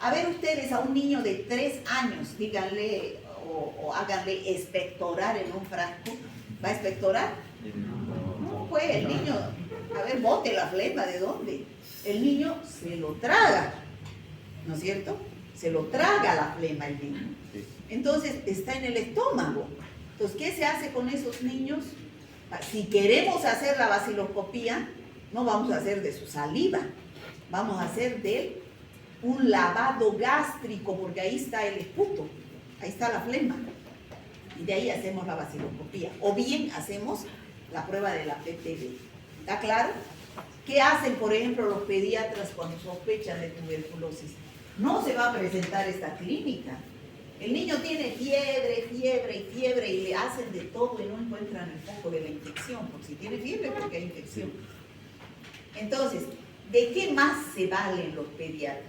A ver ustedes a un niño de 3 años, díganle o háganle expectorar en un frasco. ¿Va a expectorar? No, pues el niño, a ver, bote la flema, ¿de dónde? El niño se lo traga, ¿no es cierto? Se lo traga la flema el niño. Entonces está en el estómago. Entonces, ¿qué se hace con esos niños? Si queremos hacer la baciloscopía, no vamos a hacer de su saliva, vamos a hacer de un lavado gástrico, porque ahí está el esputo, ahí está la flema, y de ahí hacemos la baciloscopía, o bien hacemos la prueba de la PPD. ¿Está claro? ¿Qué hacen, por ejemplo, los pediatras cuando sospechan de tuberculosis? No se va a presentar esta clínica. El niño tiene fiebre y le hacen de todo y no encuentran el foco de la infección, porque si tiene fiebre porque hay infección. Entonces, ¿de qué más se valen los pediatras?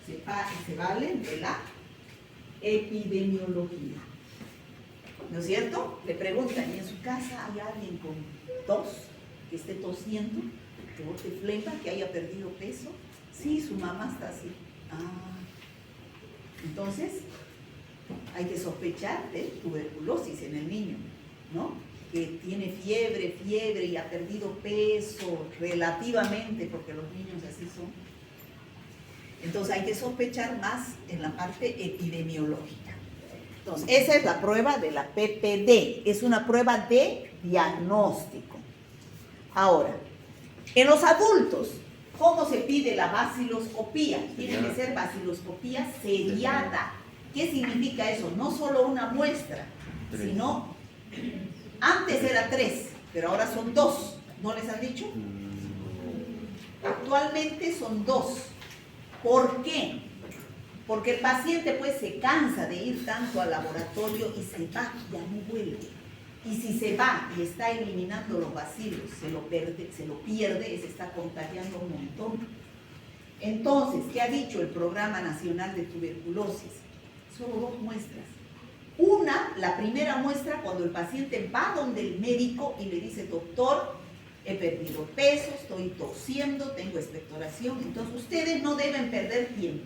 Se valen de la epidemiología, ¿no es cierto? Le preguntan, ¿y en su casa hay alguien con tos, que esté tosiendo, que bote flema, que haya perdido peso? Sí, su mamá está así. Entonces hay que sospechar de tuberculosis en el niño, ¿no? Que tiene fiebre y ha perdido peso relativamente, porque los niños así son. Entonces hay que sospechar más en la parte epidemiológica. Entonces, esa es la prueba de la PPD, es una prueba de diagnóstico. Ahora, en los adultos, ¿cómo se pide la baciloscopía? Tiene que ser baciloscopía seriada. ¿Qué significa eso? No solo una muestra, sino, antes era 3, pero ahora son 2, ¿no les han dicho? Actualmente son 2. ¿Por qué? Porque el paciente pues se cansa de ir tanto al laboratorio y se va, ya no vuelve. Y si se va y está eliminando los bacilos, se lo pierde, se está contagiando un montón. Entonces, ¿qué ha dicho el Programa Nacional de Tuberculosis? Solo 2 muestras. Una, la primera muestra, cuando el paciente va donde el médico y le dice, doctor, he perdido peso, estoy tosiendo, tengo expectoración. Entonces, ustedes no deben perder tiempo.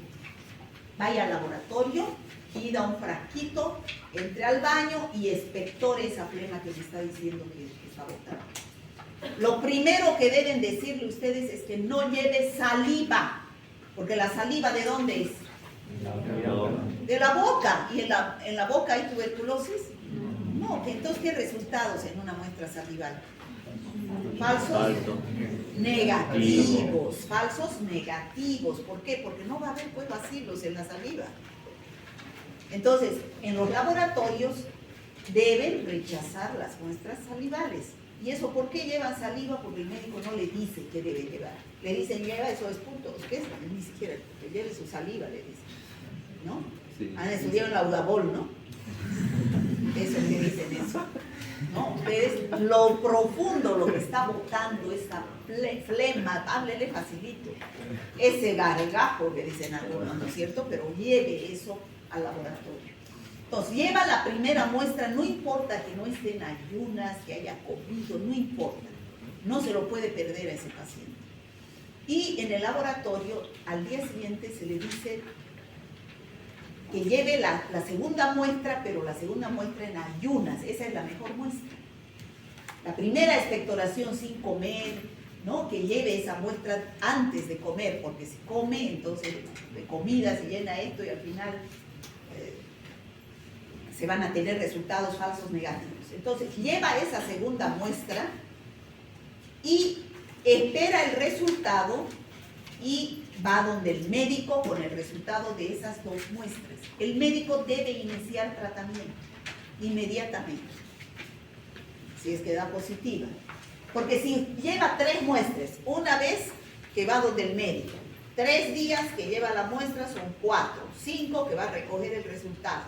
Vaya al laboratorio, pida un frasquito, entre al baño y expectore esa flema que me está diciendo que está botando. Lo primero que deben decirle ustedes es que no lleve saliva, porque la saliva ¿de dónde es? De la boca. ¿Y en la boca hay tuberculosis? No. Entonces, ¿qué resultados en una muestra salival? Falsos negativos. Falsos negativos. ¿Por qué? Porque no va a haber pues bacilos en la saliva. Entonces, en los laboratorios deben rechazar las muestras salivales. ¿Y eso por qué llevan saliva? Porque el médico no le dice qué debe llevar. Le dicen, lleva esos puntos, ¿qué es? Ni siquiera, que lleve su saliva, le dicen. ¿No? Sí. Han estudiado en la Udabol, ¿no? Eso es que dicen eso. ¿No? Ustedes, lo profundo, lo que está botando, esa flema, háblele facilito. Ese gargajo que dicen algunos, ¿no es cierto? Pero lleve eso al laboratorio. Entonces, lleva la primera muestra, no importa que no esté en ayunas, que haya comido, no importa. No se lo puede perder a ese paciente. Y en el laboratorio, al día siguiente se le dice que lleve la segunda muestra, pero la segunda muestra en ayunas. Esa es la mejor muestra. La primera expectoración sin comer, ¿no? Que lleve esa muestra antes de comer, porque si come, entonces de comida se llena esto y al final se van a tener resultados falsos negativos. Entonces, lleva esa segunda muestra y espera el resultado y va donde el médico con el resultado de esas 2 muestras. El médico debe iniciar tratamiento inmediatamente, si es que da positiva. Porque si lleva 3 muestras, una vez que va donde el médico, 3 días que lleva la muestra son 4, 5 que va a recoger el resultado.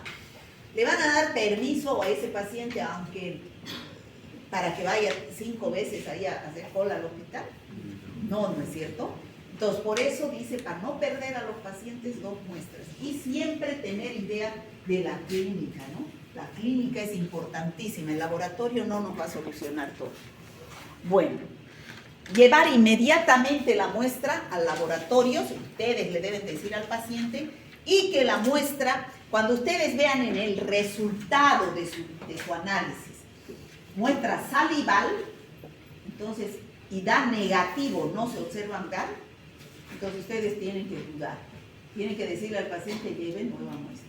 ¿Le van a dar permiso a ese paciente aunque para que vaya 5 veces ahí a hacer cola al hospital? No, no es cierto. Entonces, por eso dice, para no perder a los pacientes 2 muestras. Y siempre tener idea de la clínica, ¿no? La clínica es importantísima, el laboratorio no nos va a solucionar todo. Bueno, llevar inmediatamente la muestra al laboratorio, ustedes le deben decir al paciente, y que la muestra, cuando ustedes vean en el resultado de su análisis, muestra salival, entonces, y da negativo, no se observan GAR, entonces ustedes tienen que dudar. Tienen que decirle al paciente, lleve nueva muestra.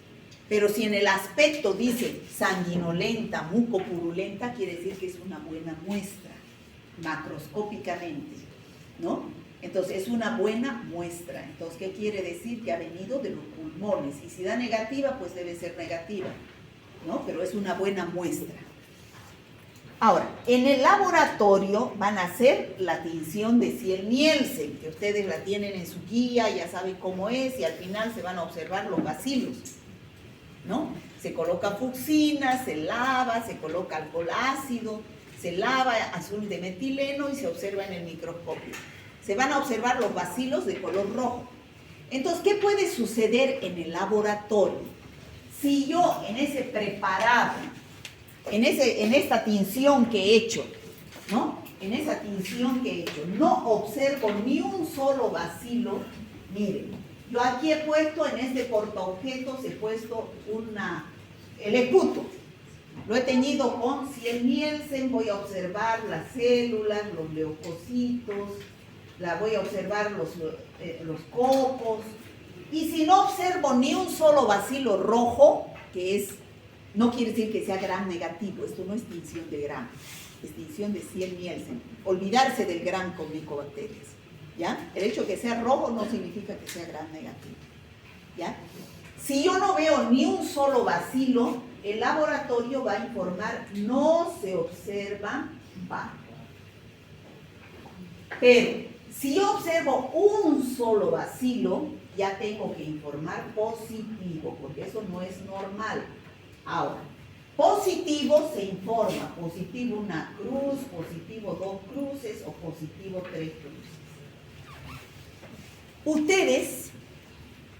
Pero si en el aspecto dice sanguinolenta, mucopurulenta, quiere decir que es una buena muestra, macroscópicamente, ¿no? Entonces es una buena muestra. Entonces, ¿qué quiere decir? Que ha venido de los pulmones. Y si da negativa, pues debe ser negativa, ¿no? Pero es una buena muestra. Ahora, en el laboratorio van a hacer la tinción de Ziel-Nielsen, que ustedes la tienen en su guía, ya saben cómo es, y al final se van a observar los bacilos, ¿no? Se coloca fucsina, se lava, se coloca alcohol ácido, se lava azul de metileno y se observa en el microscopio. Se van a observar los bacilos de color rojo. Entonces, ¿qué puede suceder en el laboratorio? Si yo en ese preparado, en esta tinción que he hecho, ¿no? En esa tinción que he hecho, no observo ni un solo bacilo. Miren, yo aquí he puesto, en este portaobjetos, he puesto el esputo. Lo he teñido con Ziel-Nielsen, voy a observar las células, los leucocitos, voy a observar los copos. Y si no observo ni un solo bacilo rojo, no quiere decir que sea gram negativo, esto no es tinción de gram, es tinción de Ziel-Nielsen. Olvidarse del gram con micobacterias, ¿ya? El hecho de que sea rojo no significa que sea gram negativo, ¿ya? Si yo no veo ni un solo bacilo, el laboratorio va a informar, no se observa par. Pero si yo observo un solo bacilo, ya tengo que informar positivo, porque eso no es normal. Ahora, positivo se informa, positivo una cruz, positivo 2 cruces o positivo 3 cruces. Ustedes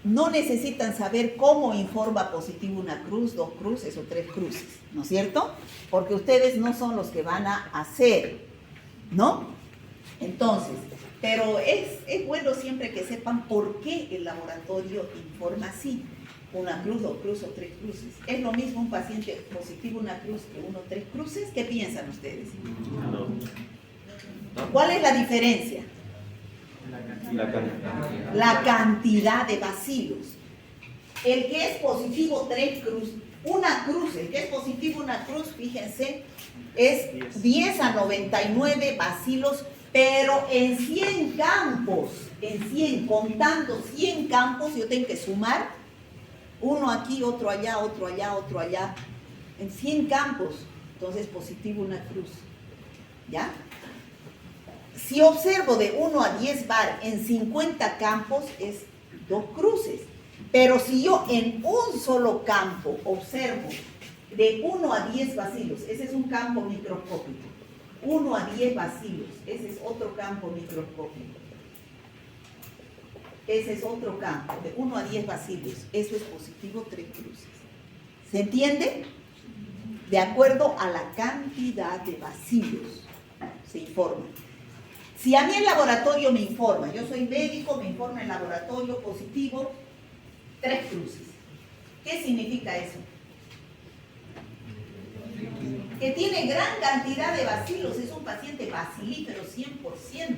no necesitan saber cómo informa positivo una cruz, 2 cruces o 3 cruces, ¿no es cierto? Porque ustedes no son los que van a hacer, ¿no? Entonces, pero es bueno siempre que sepan por qué el laboratorio informa así. Una cruz, 2 cruces o 3 cruces. ¿Es lo mismo un paciente positivo una cruz que 1 o 3 cruces? ¿Qué piensan ustedes? No. ¿Cuál es la diferencia? La cantidad. La cantidad de bacilos. El que es positivo 3 cruz, una cruz, el que es positivo una cruz, fíjense, es 10 a 99 bacilos, pero en 100 campos, en 100, contando 100 campos, yo tengo que sumar uno aquí, otro allá, otro allá, otro allá, en 100 campos, entonces positivo una cruz, ¿ya? Si observo de 1 a 10 bar en 50 campos es 2 cruces, pero si yo en un solo campo observo de 1 a 10 bacilos, ese es un campo microscópico, 1 a 10 bacilos, ese es otro campo microscópico. Ese es otro campo, de 1 a 10 bacilos. Eso es positivo 3 cruces. ¿Se entiende? De acuerdo a la cantidad de bacilos se informa. Si a mí el laboratorio me informa, yo soy médico, me informa el laboratorio positivo 3 cruces. ¿Qué significa eso? Que tiene gran cantidad de bacilos, es un paciente bacilífero 100%.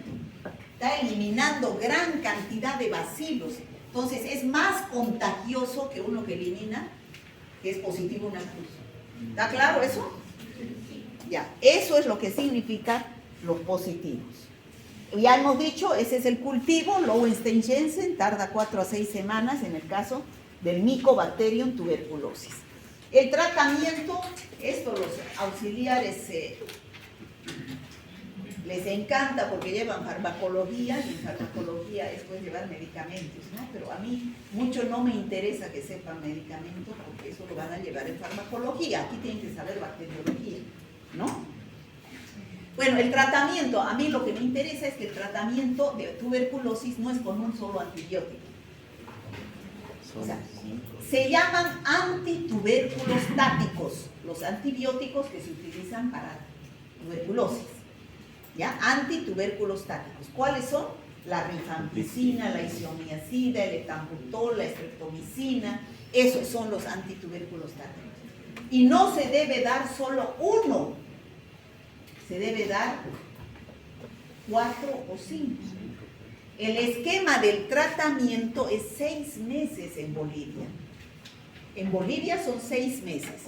Está eliminando gran cantidad de bacilos. Entonces es más contagioso que uno que elimina, que es positivo una cruz. ¿Está claro eso? Ya, eso es lo que significa los positivos. Ya hemos dicho, ese es el cultivo, Lowenstein-Jensen, tarda 4 a 6 semanas en el caso del Mycobacterium tuberculosis. El tratamiento, esto los auxiliares les encanta porque llevan farmacología, y en farmacología es pues llevar medicamentos, ¿no? Pero a mí mucho no me interesa que sepan medicamentos porque eso lo van a llevar en farmacología, aquí tienen que saber bacteriología, ¿no? Bueno, el tratamiento, a mí lo que me interesa es que el tratamiento de tuberculosis no es con un solo antibiótico. O sea, se llaman antituberculostáticos, los antibióticos que se utilizan para tuberculosis. ¿Ya? Antituberculostáticos. ¿Cuáles son? La rifampicina, la isoniazida, el etambutol, la streptomicina. Esos son los antituberculostáticos. Y no se debe dar solo uno. Se debe dar 4 o 5. El esquema del tratamiento es 6 meses en Bolivia. En Bolivia son 6 meses.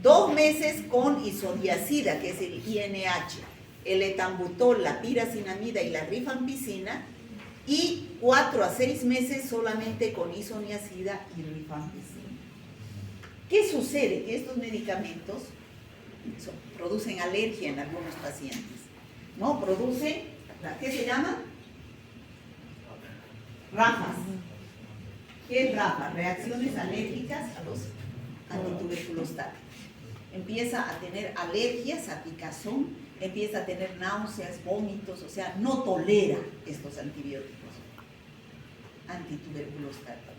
2 meses con isoniazida, que es el INH. El etambutol, la piracinamida y la rifampicina, y 4 a 6 meses solamente con isoniazida y rifampicina. ¿Qué sucede? Que estos medicamentos producen alergia en algunos pacientes, ¿no? Producen, ¿qué se llama? RAFAs. ¿Qué es RAFA? Reacciones alérgicas a los antituberculostáticos. Empieza a tener alergias a picazón, empieza a tener náuseas, vómitos, o sea, no tolera estos antibióticos antituberculostáticos.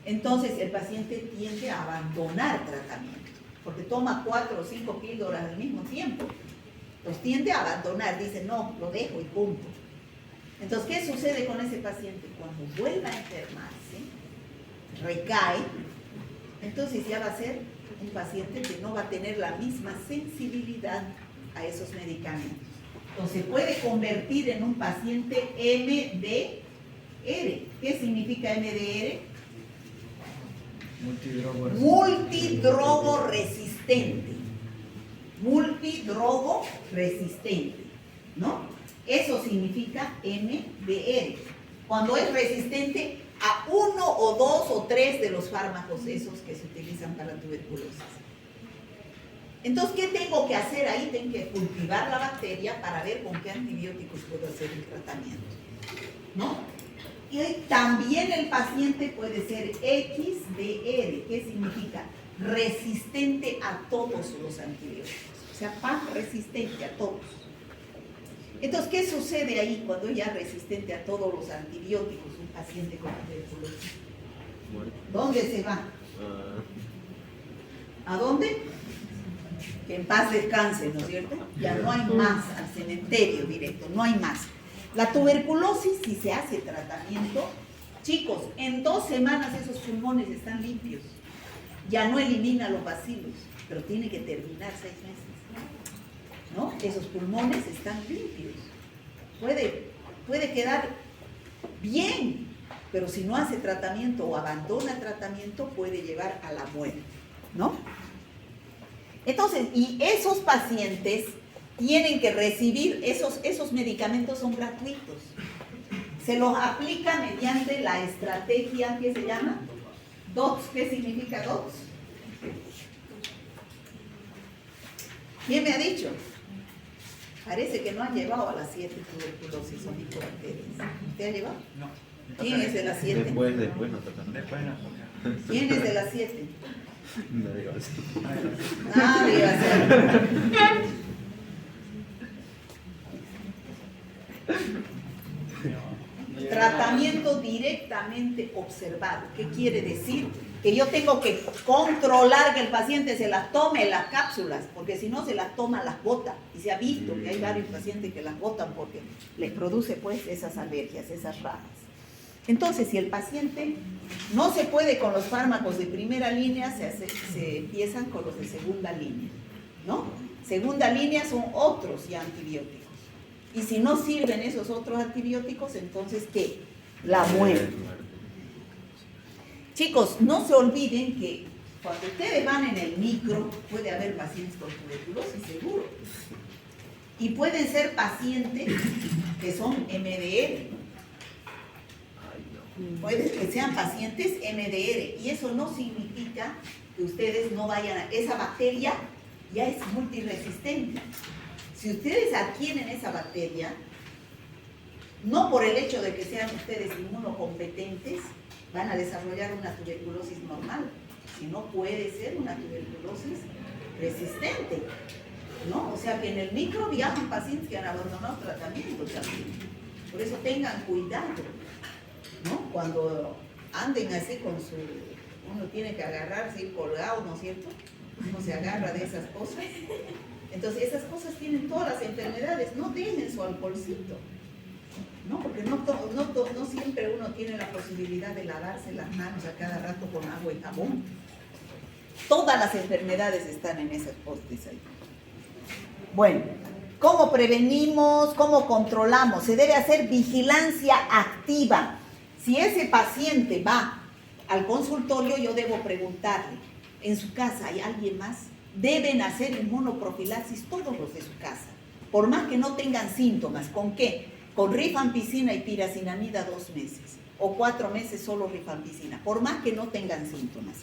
Entonces el paciente tiende a abandonar tratamiento, porque toma 4 o 5 píldoras al mismo tiempo. Los tiende a abandonar, dice, no, lo dejo y punto. Entonces, ¿qué sucede con ese paciente? Cuando vuelva a enfermarse, recae, entonces ya va a ser un paciente que no va a tener la misma sensibilidad a esos medicamentos. Entonces, se puede convertir en un paciente MDR. ¿Qué significa MDR? Multidrogo resistente. Multidrogo resistente, ¿no? Eso significa MDR. Cuando es resistente a 1 o 2 o 3 de los fármacos esos que se utilizan para la tuberculosis. Entonces, ¿qué tengo que hacer ahí? Tengo que cultivar la bacteria para ver con qué antibióticos puedo hacer el tratamiento, ¿no? Y también el paciente puede ser XDR, ¿qué significa? Resistente a todos los antibióticos, o sea, PAC resistente a todos. Entonces, ¿qué sucede ahí cuando ya es resistente a todos los antibióticos un paciente con tuberculosis? ¿Dónde se va? ¿A dónde? Que en paz descanse, ¿no es cierto? Ya no hay más, al cementerio directo, no hay más. La tuberculosis, si se hace tratamiento, chicos, en 2 semanas esos pulmones están limpios. Ya no elimina los bacilos, pero tiene que terminar 6 meses, ¿no? Esos pulmones están limpios. Puede quedar bien, pero si no hace tratamiento o abandona tratamiento, puede llevar a la muerte, ¿no? Entonces, y esos pacientes tienen que recibir, esos medicamentos son gratuitos. Se los aplica mediante la estrategia que se llama DOTS. ¿Qué significa DOTS? ¿Quién me ha dicho? Parece que no han llevado a las 7 tuberculosis o micobacterias. ¿Usted ha llevado? No. ¿Quién es de las 7? Después no toca. Después no. ¿Quién es de las 7? No digo así. Nadie va a ser. Tratamiento directamente observado. ¿Qué quiere decir? Que yo tengo que controlar que el paciente se las tome las cápsulas, porque si no se las toma, las bota. Y se ha visto que hay varios pacientes que las botan porque les produce pues esas alergias, esas ramas. Entonces, si el paciente no se puede con los fármacos de primera línea, se empiezan con los de segunda línea, ¿no? Segunda línea son otros ya antibióticos. Y si no sirven esos otros antibióticos, entonces, ¿qué? La muerte. Chicos, no se olviden que cuando ustedes van en el micro, puede haber pacientes con tuberculosis, seguro. Y pueden ser pacientes que son MDR. Puede que sean pacientes MDR. Y eso no significa que ustedes no vayan a... Esa bacteria ya es multiresistente. Si ustedes adquieren esa bacteria, no por el hecho de que sean ustedes inmunocompetentes, van a desarrollar una tuberculosis normal, sino puede ser una tuberculosis resistente, ¿no? O sea que en el micro viajan pacientes que han abandonado tratamiento también. Por eso tengan cuidado, ¿no? Cuando anden así con su... Uno tiene que agarrarse, ir colgado, ¿no es cierto? Uno se agarra de esas cosas. Entonces esas cosas tienen todas las enfermedades, no dejen su alcoholcito, ¿no? Porque no siempre uno tiene la posibilidad de lavarse las manos a cada rato con agua y jabón. Todas las enfermedades están en esos postes ahí. Bueno, ¿cómo prevenimos? ¿Cómo controlamos? Se debe hacer vigilancia activa. Si ese paciente va al consultorio, yo debo preguntarle, ¿en su casa hay alguien más? Deben hacer inmunoprofilaxis todos los de su casa, por más que no tengan síntomas. ¿Con qué? Con rifampicina y piracinamida 2 meses, o 4 meses solo rifampicina, por más que no tengan síntomas.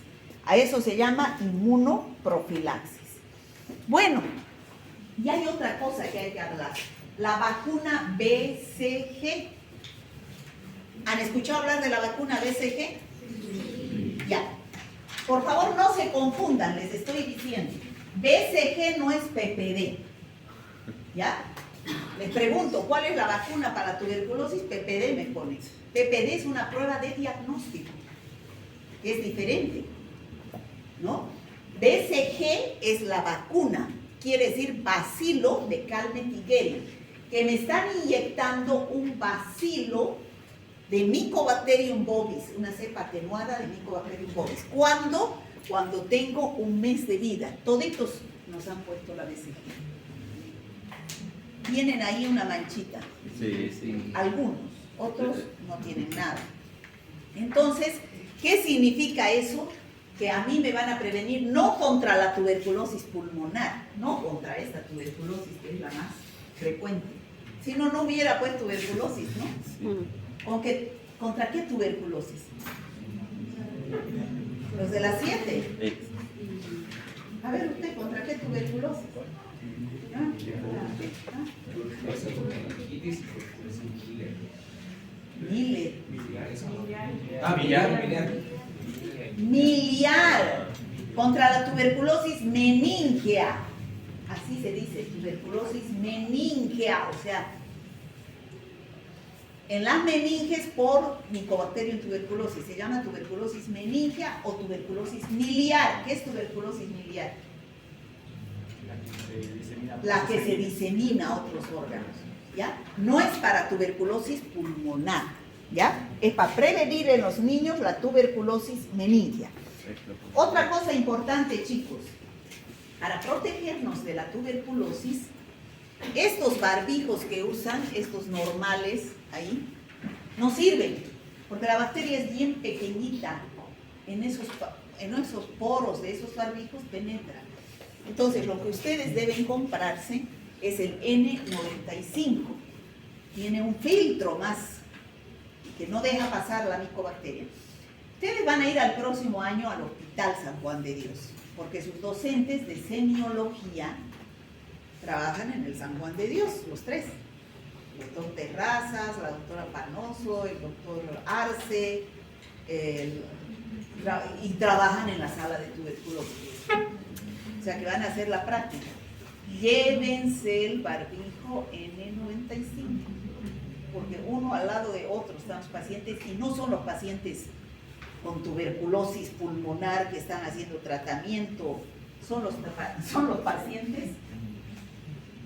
A eso se llama inmunoprofilaxis. Bueno, y hay otra cosa que hay que hablar, la vacuna BCG. ¿Han escuchado hablar de la vacuna BCG? Ya. Por favor, no se confundan, les estoy diciendo. BCG no es PPD. ¿Ya? Les pregunto, ¿cuál es la vacuna para tuberculosis? PPD me pone. PPD es una prueba de diagnóstico, que es diferente, ¿no? BCG es la vacuna, quiere decir bacilo de Calmette-Guerin, que me están inyectando un bacilo de Mycobacterium bovis, una cepa atenuada de Mycobacterium bovis. ¿Cuándo? Cuando tengo 1 mes de vida. Toditos nos han puesto la BCG. Tienen ahí una manchita. Sí, sí. Algunos, otros no tienen nada. Entonces, ¿qué significa eso? Que a mí me van a prevenir no contra la tuberculosis pulmonar, no contra esta tuberculosis que es la más frecuente. Si no, no hubiera pues tuberculosis, ¿no? ¿Contra qué tuberculosis? Los de las 7. A ver usted, ¿contra qué tuberculosis? ¿Ah? Miller. Miliar. Contra la tuberculosis meningea. Así se dice, tuberculosis meningea. O sea, en las meninges por Mycobacterium tuberculosis. Se llama tuberculosis meningea o tuberculosis miliar. ¿Qué es tuberculosis miliar? La que se disemina a otros órganos. ¿Ya? No es para tuberculosis pulmonar. ¿Ya? Es para prevenir en los niños la tuberculosis meningea. Otra cosa importante, chicos. Para protegernos de la tuberculosis, estos barbijos que usan, estos normales ahí, no sirven, porque la bacteria es bien pequeñita, en esos poros de esos barbijos penetra. Entonces, lo que ustedes deben comprarse es el N95. Tiene un filtro más que no deja pasar la micobacteria. Ustedes van a ir al próximo año al Hospital San Juan de Dios, porque sus docentes de semiología trabajan en el San Juan de Dios, los tres. El doctor Terrazas, la doctora Panoso, el doctor Arce, y trabajan en la sala de tuberculosis. O sea que van a hacer la práctica. Llévense el barbijo N95, porque uno al lado de otro están los pacientes, y no son los pacientes con tuberculosis pulmonar que están haciendo tratamiento, son los pacientes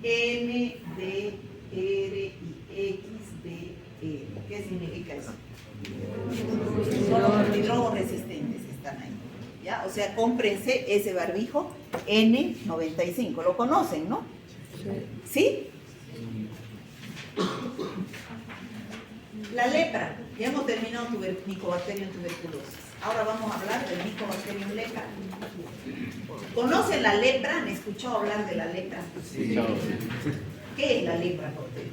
N, D, R y X, D, E. ¿Qué significa eso? Son los hidroresistentes que están ahí. ¿Ya? O sea, cómprense ese barbijo N95. ¿Lo conocen, no? ¿Sí? La lepra. Ya hemos terminado Mycobacterium tuberculosis. Ahora vamos a hablar del Mycobacterium lepra. ¿Conocen la lepra? ¿Han escuchado hablar de la lepra? Sí. ¿Qué es la lepra, Cortés?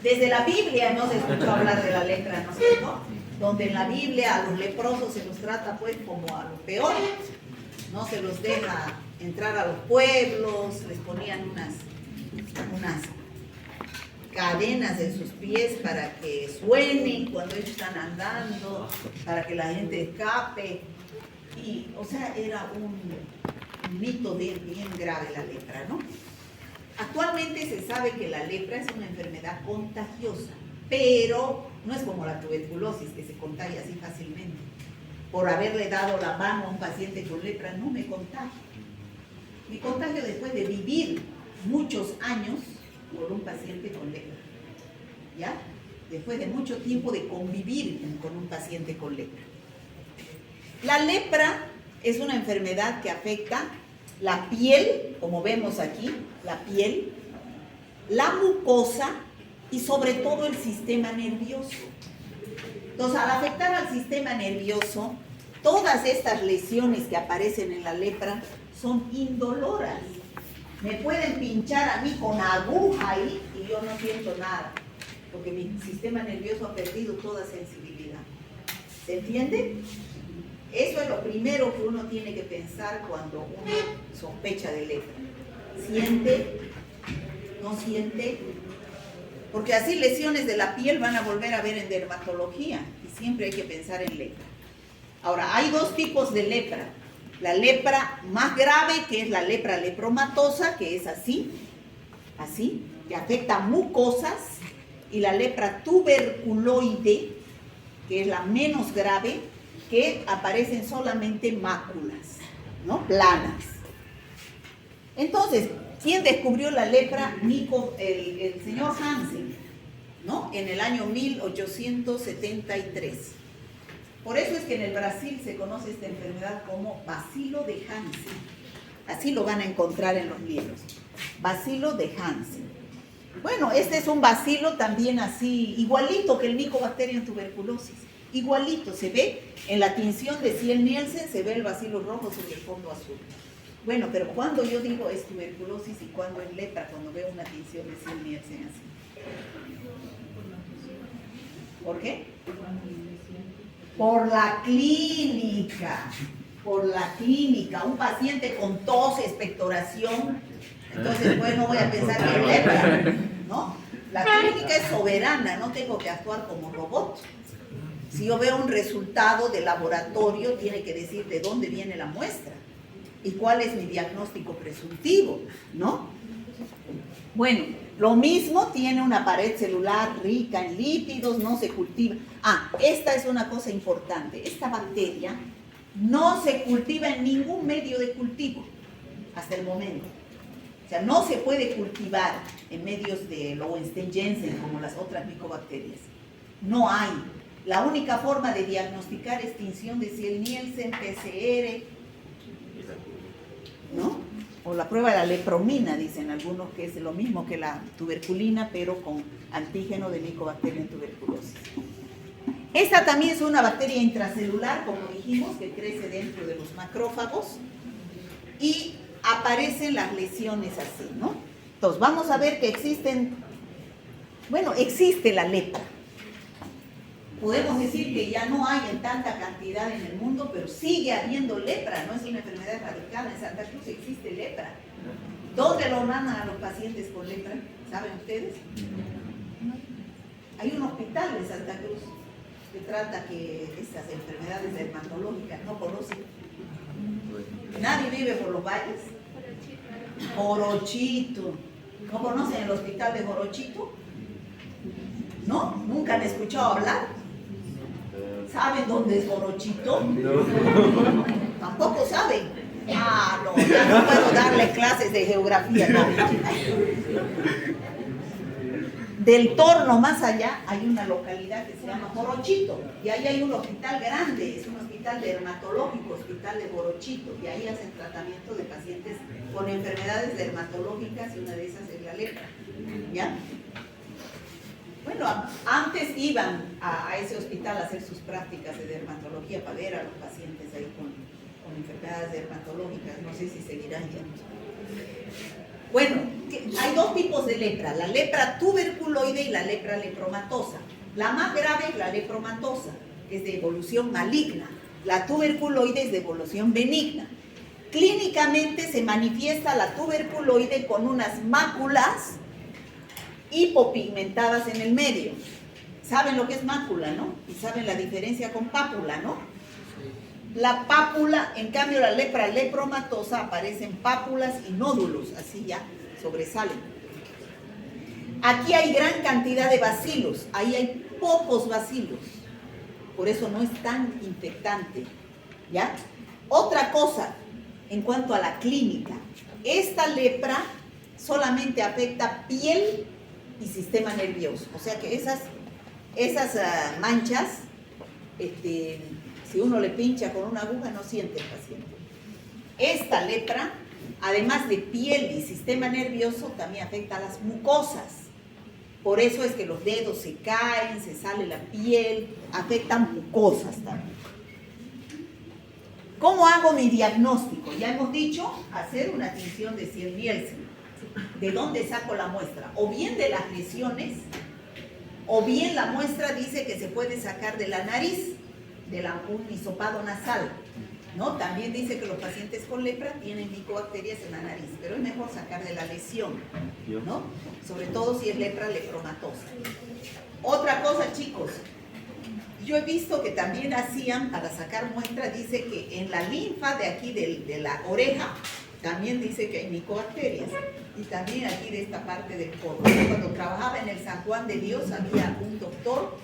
Desde la Biblia hemos escuchado hablar de la lepra, ¿no es cierto? Donde en la Biblia a los leprosos se los trata pues como a lo peor. No se los deja entrar a los pueblos, les ponían unas cadenas en sus pies para que suenen cuando ellos están andando, para que la gente escape. Y, o sea, era un mito bien grave la lepra, ¿no? Actualmente se sabe que la lepra es una enfermedad contagiosa, pero no es como la tuberculosis, que se contagia así fácilmente. Por haberle dado la mano a un paciente con lepra, no me contagio. Me contagio después de vivir muchos años por un paciente con lepra. ¿Ya? Después de mucho tiempo de convivir con un paciente con lepra. La lepra es una enfermedad que afecta la piel, como vemos aquí, la piel, la mucosa y sobre todo el sistema nervioso. Entonces, al afectar al sistema nervioso, todas estas lesiones que aparecen en la lepra son indoloras. Me pueden pinchar a mí con aguja ahí y yo no siento nada, porque mi sistema nervioso ha perdido toda sensibilidad. ¿Se entiende? Eso es lo primero que uno tiene que pensar cuando uno sospecha de lepra. ¿Siente? ¿No siente? Porque así lesiones de la piel van a volver a ver en dermatología y siempre hay que pensar en lepra. Ahora, hay dos tipos de lepra. La lepra más grave, que es la lepra lepromatosa, que es así, que afecta mucosas, y la lepra tuberculoide, que es la menos grave, que aparecen solamente máculas, ¿no? Planas. Entonces, ¿quién descubrió la lepra? El señor Hansen, ¿no? En el año 1873. Por eso es que en el Brasil se conoce esta enfermedad como bacilo de Hansen. Así lo van a encontrar en los libros. Bacilo de Hansen. Bueno, este es un bacilo también así, igualito que el Mycobacterium tuberculosis. Igualito, se ve en la tinción de Ciel-Nielsen, se ve el bacilo rojo sobre el fondo azul. Bueno, pero cuando yo digo es tuberculosis y cuando es lepra, cuando veo una tinción de Ciel-Nielsen así. ¿Por qué? Por la clínica. por la clínica, un paciente con tos, expectoración, entonces pues no voy a pensar que es lepra, ¿no? La clínica es soberana, no tengo que actuar como robot. Si yo veo un resultado de laboratorio, tiene que decir de dónde viene la muestra y cuál es mi diagnóstico presuntivo, ¿no? Bueno, lo mismo tiene una pared celular rica en lípidos, no se cultiva. Ah, esta es una cosa importante. Esta bacteria no se cultiva en ningún medio de cultivo hasta el momento. O sea, no se puede cultivar en medios de Lowenstein-Jensen como las otras micobacterias. No hay. La única forma de diagnosticar extinción de Ziel-Nielsen, PCR, ¿no? O la prueba de la lepromina, dicen algunos, que es lo mismo que la tuberculina, pero con antígeno de Mycobacterium en tuberculosis. Esta también es una bacteria intracelular, como dijimos, que crece dentro de los macrófagos y aparecen las lesiones así, ¿no? Entonces, vamos a ver que existen, bueno, existe la lepra. Podemos decir que ya no hay en tanta cantidad en el mundo, pero sigue habiendo lepra, no es una enfermedad erradicada. En Santa Cruz existe lepra. ¿Dónde lo mandan a los pacientes con lepra? ¿Saben ustedes? Hay un hospital en Santa Cruz que trata que estas enfermedades dermatológicas no conocen. Nadie vive por los valles. Jorochito. ¿No conocen el hospital de Jorochito? ¿No? ¿Nunca han escuchado hablar? ¿Saben dónde es Jorochito? No. Tampoco saben. Ah, no, ya no puedo darle clases de geografía. No. Del Torno más allá hay una localidad que se llama Jorochito y ahí hay un hospital grande, es un hospital dermatológico, hospital de Jorochito, y ahí hacen tratamiento de pacientes con enfermedades dermatológicas y una de esas es la lepra. ¿Ya? Bueno, antes iban a ese hospital a hacer sus prácticas de dermatología para ver a los pacientes ahí con enfermedades dermatológicas, no sé si seguirán yendo. Bueno, hay dos tipos de lepra, la lepra tuberculoide y la lepra lepromatosa. La más grave es la lepromatosa, que es de evolución maligna. La tuberculoide es de evolución benigna. Clínicamente se manifiesta la tuberculoide con unas máculas hipopigmentadas en el medio. ¿Saben lo que es mácula, no? Y saben la diferencia con pápula, ¿no? La pápula, en cambio la lepra lepromatosa aparecen pápulas y nódulos, así ya sobresalen. Aquí hay gran cantidad de bacilos, ahí hay pocos bacilos, por eso no es tan infectante, ¿ya? Otra cosa, en cuanto a la clínica, esta lepra solamente afecta piel y sistema nervioso, o sea que esas manchas, si uno le pincha con una aguja no siente el paciente. Esta lepra, además de piel y sistema nervioso, también afecta a las mucosas. Por eso es que los dedos se caen, se sale la piel, afectan mucosas también. ¿Cómo hago mi diagnóstico? Ya hemos dicho, hacer una tinción de Ziel-Nielsen. ¿De dónde saco la muestra? O bien de las lesiones, o bien la muestra dice que se puede sacar de la nariz, un hisopado nasal, ¿no? También dice que los pacientes con lepra tienen micobacterias en la nariz, pero es mejor sacar de la lesión, ¿no? Sobre todo si es lepra lepromatosa. Otra cosa, chicos, yo he visto que también hacían, para sacar muestra, dice que en la linfa de aquí de la oreja, también dice que hay micobacterias, y también aquí de esta parte del codo. Cuando trabajaba en el San Juan de Dios había un doctor,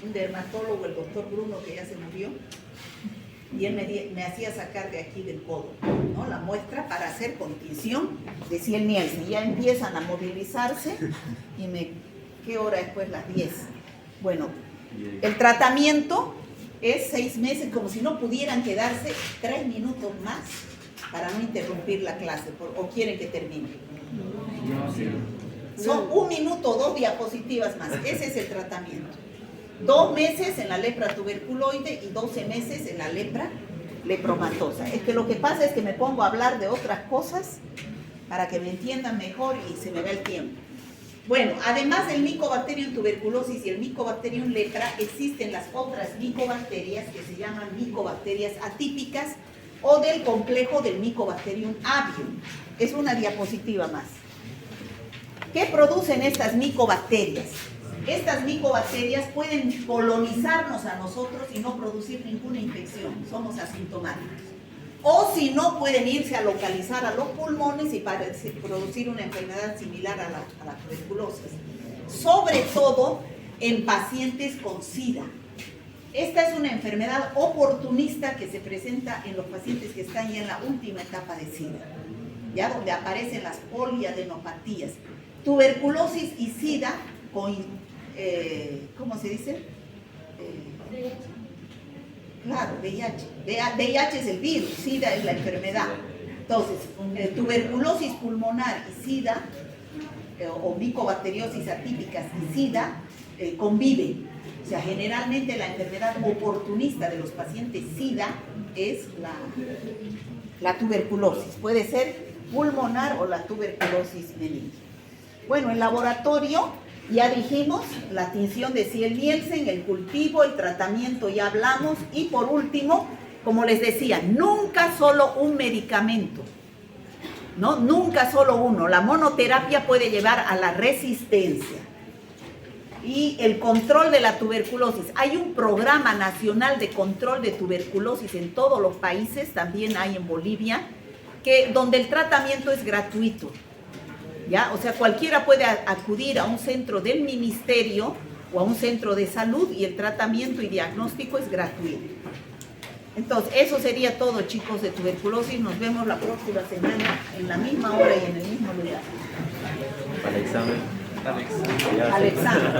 un dermatólogo, el doctor Bruno, que ya se murió, y él me hacía sacar de aquí del codo, ¿no? La muestra para hacer tinción de Ziel-Nielsen. Ya empiezan a movilizarse y ¿qué hora es? Pues las 10. Bueno, el tratamiento es 6 meses, como si no pudieran quedarse 3 minutos más para no interrumpir la clase, o quieren que termine. Son 1 minuto o 2 diapositivas más, ese es el tratamiento. 2 meses en la lepra tuberculoide y 12 meses en la lepra lepromatosa. Es que lo que pasa es que me pongo a hablar de otras cosas para que me entiendan mejor y se me va el tiempo. Bueno, además del Mycobacterium tuberculosis y el Mycobacterium lepra, existen las otras micobacterias que se llaman micobacterias atípicas o del complejo del Mycobacterium avium. Es una diapositiva más. ¿Qué producen estas micobacterias? Estas micobacterias pueden colonizarnos a nosotros y no producir ninguna infección, somos asintomáticos. O si no, pueden irse a localizar a los pulmones y producir una enfermedad similar a la tuberculosis. Sobre todo en pacientes con SIDA. Esta es una enfermedad oportunista que se presenta en los pacientes que están ya en la última etapa de SIDA, ya donde aparecen las poliadenopatías. Tuberculosis y SIDA, ¿cómo se dice? Claro, VIH. VIH es el virus, SIDA es la enfermedad. Entonces, tuberculosis pulmonar y SIDA, o micobacteriosis atípicas y SIDA, conviven. O sea, generalmente la enfermedad oportunista de los pacientes SIDA es la tuberculosis. Puede ser pulmonar o la tuberculosis benigna. Bueno, el laboratorio, ya dijimos, la tinción de Ziel-Nielsen, el cultivo, el tratamiento, ya hablamos. Y por último, como les decía, nunca solo un medicamento, ¿no? Nunca solo uno. La monoterapia puede llevar a la resistencia. Y el control de la tuberculosis. Hay un programa nacional de control de tuberculosis en todos los países, también hay en Bolivia, donde el tratamiento es gratuito. ¿Ya? O sea, cualquiera puede acudir a un centro del ministerio o a un centro de salud y el tratamiento y diagnóstico es gratuito. Entonces, eso sería todo, chicos, de tuberculosis. Nos vemos la próxima semana en la misma hora y en el mismo lugar. Para el examen. Al examen.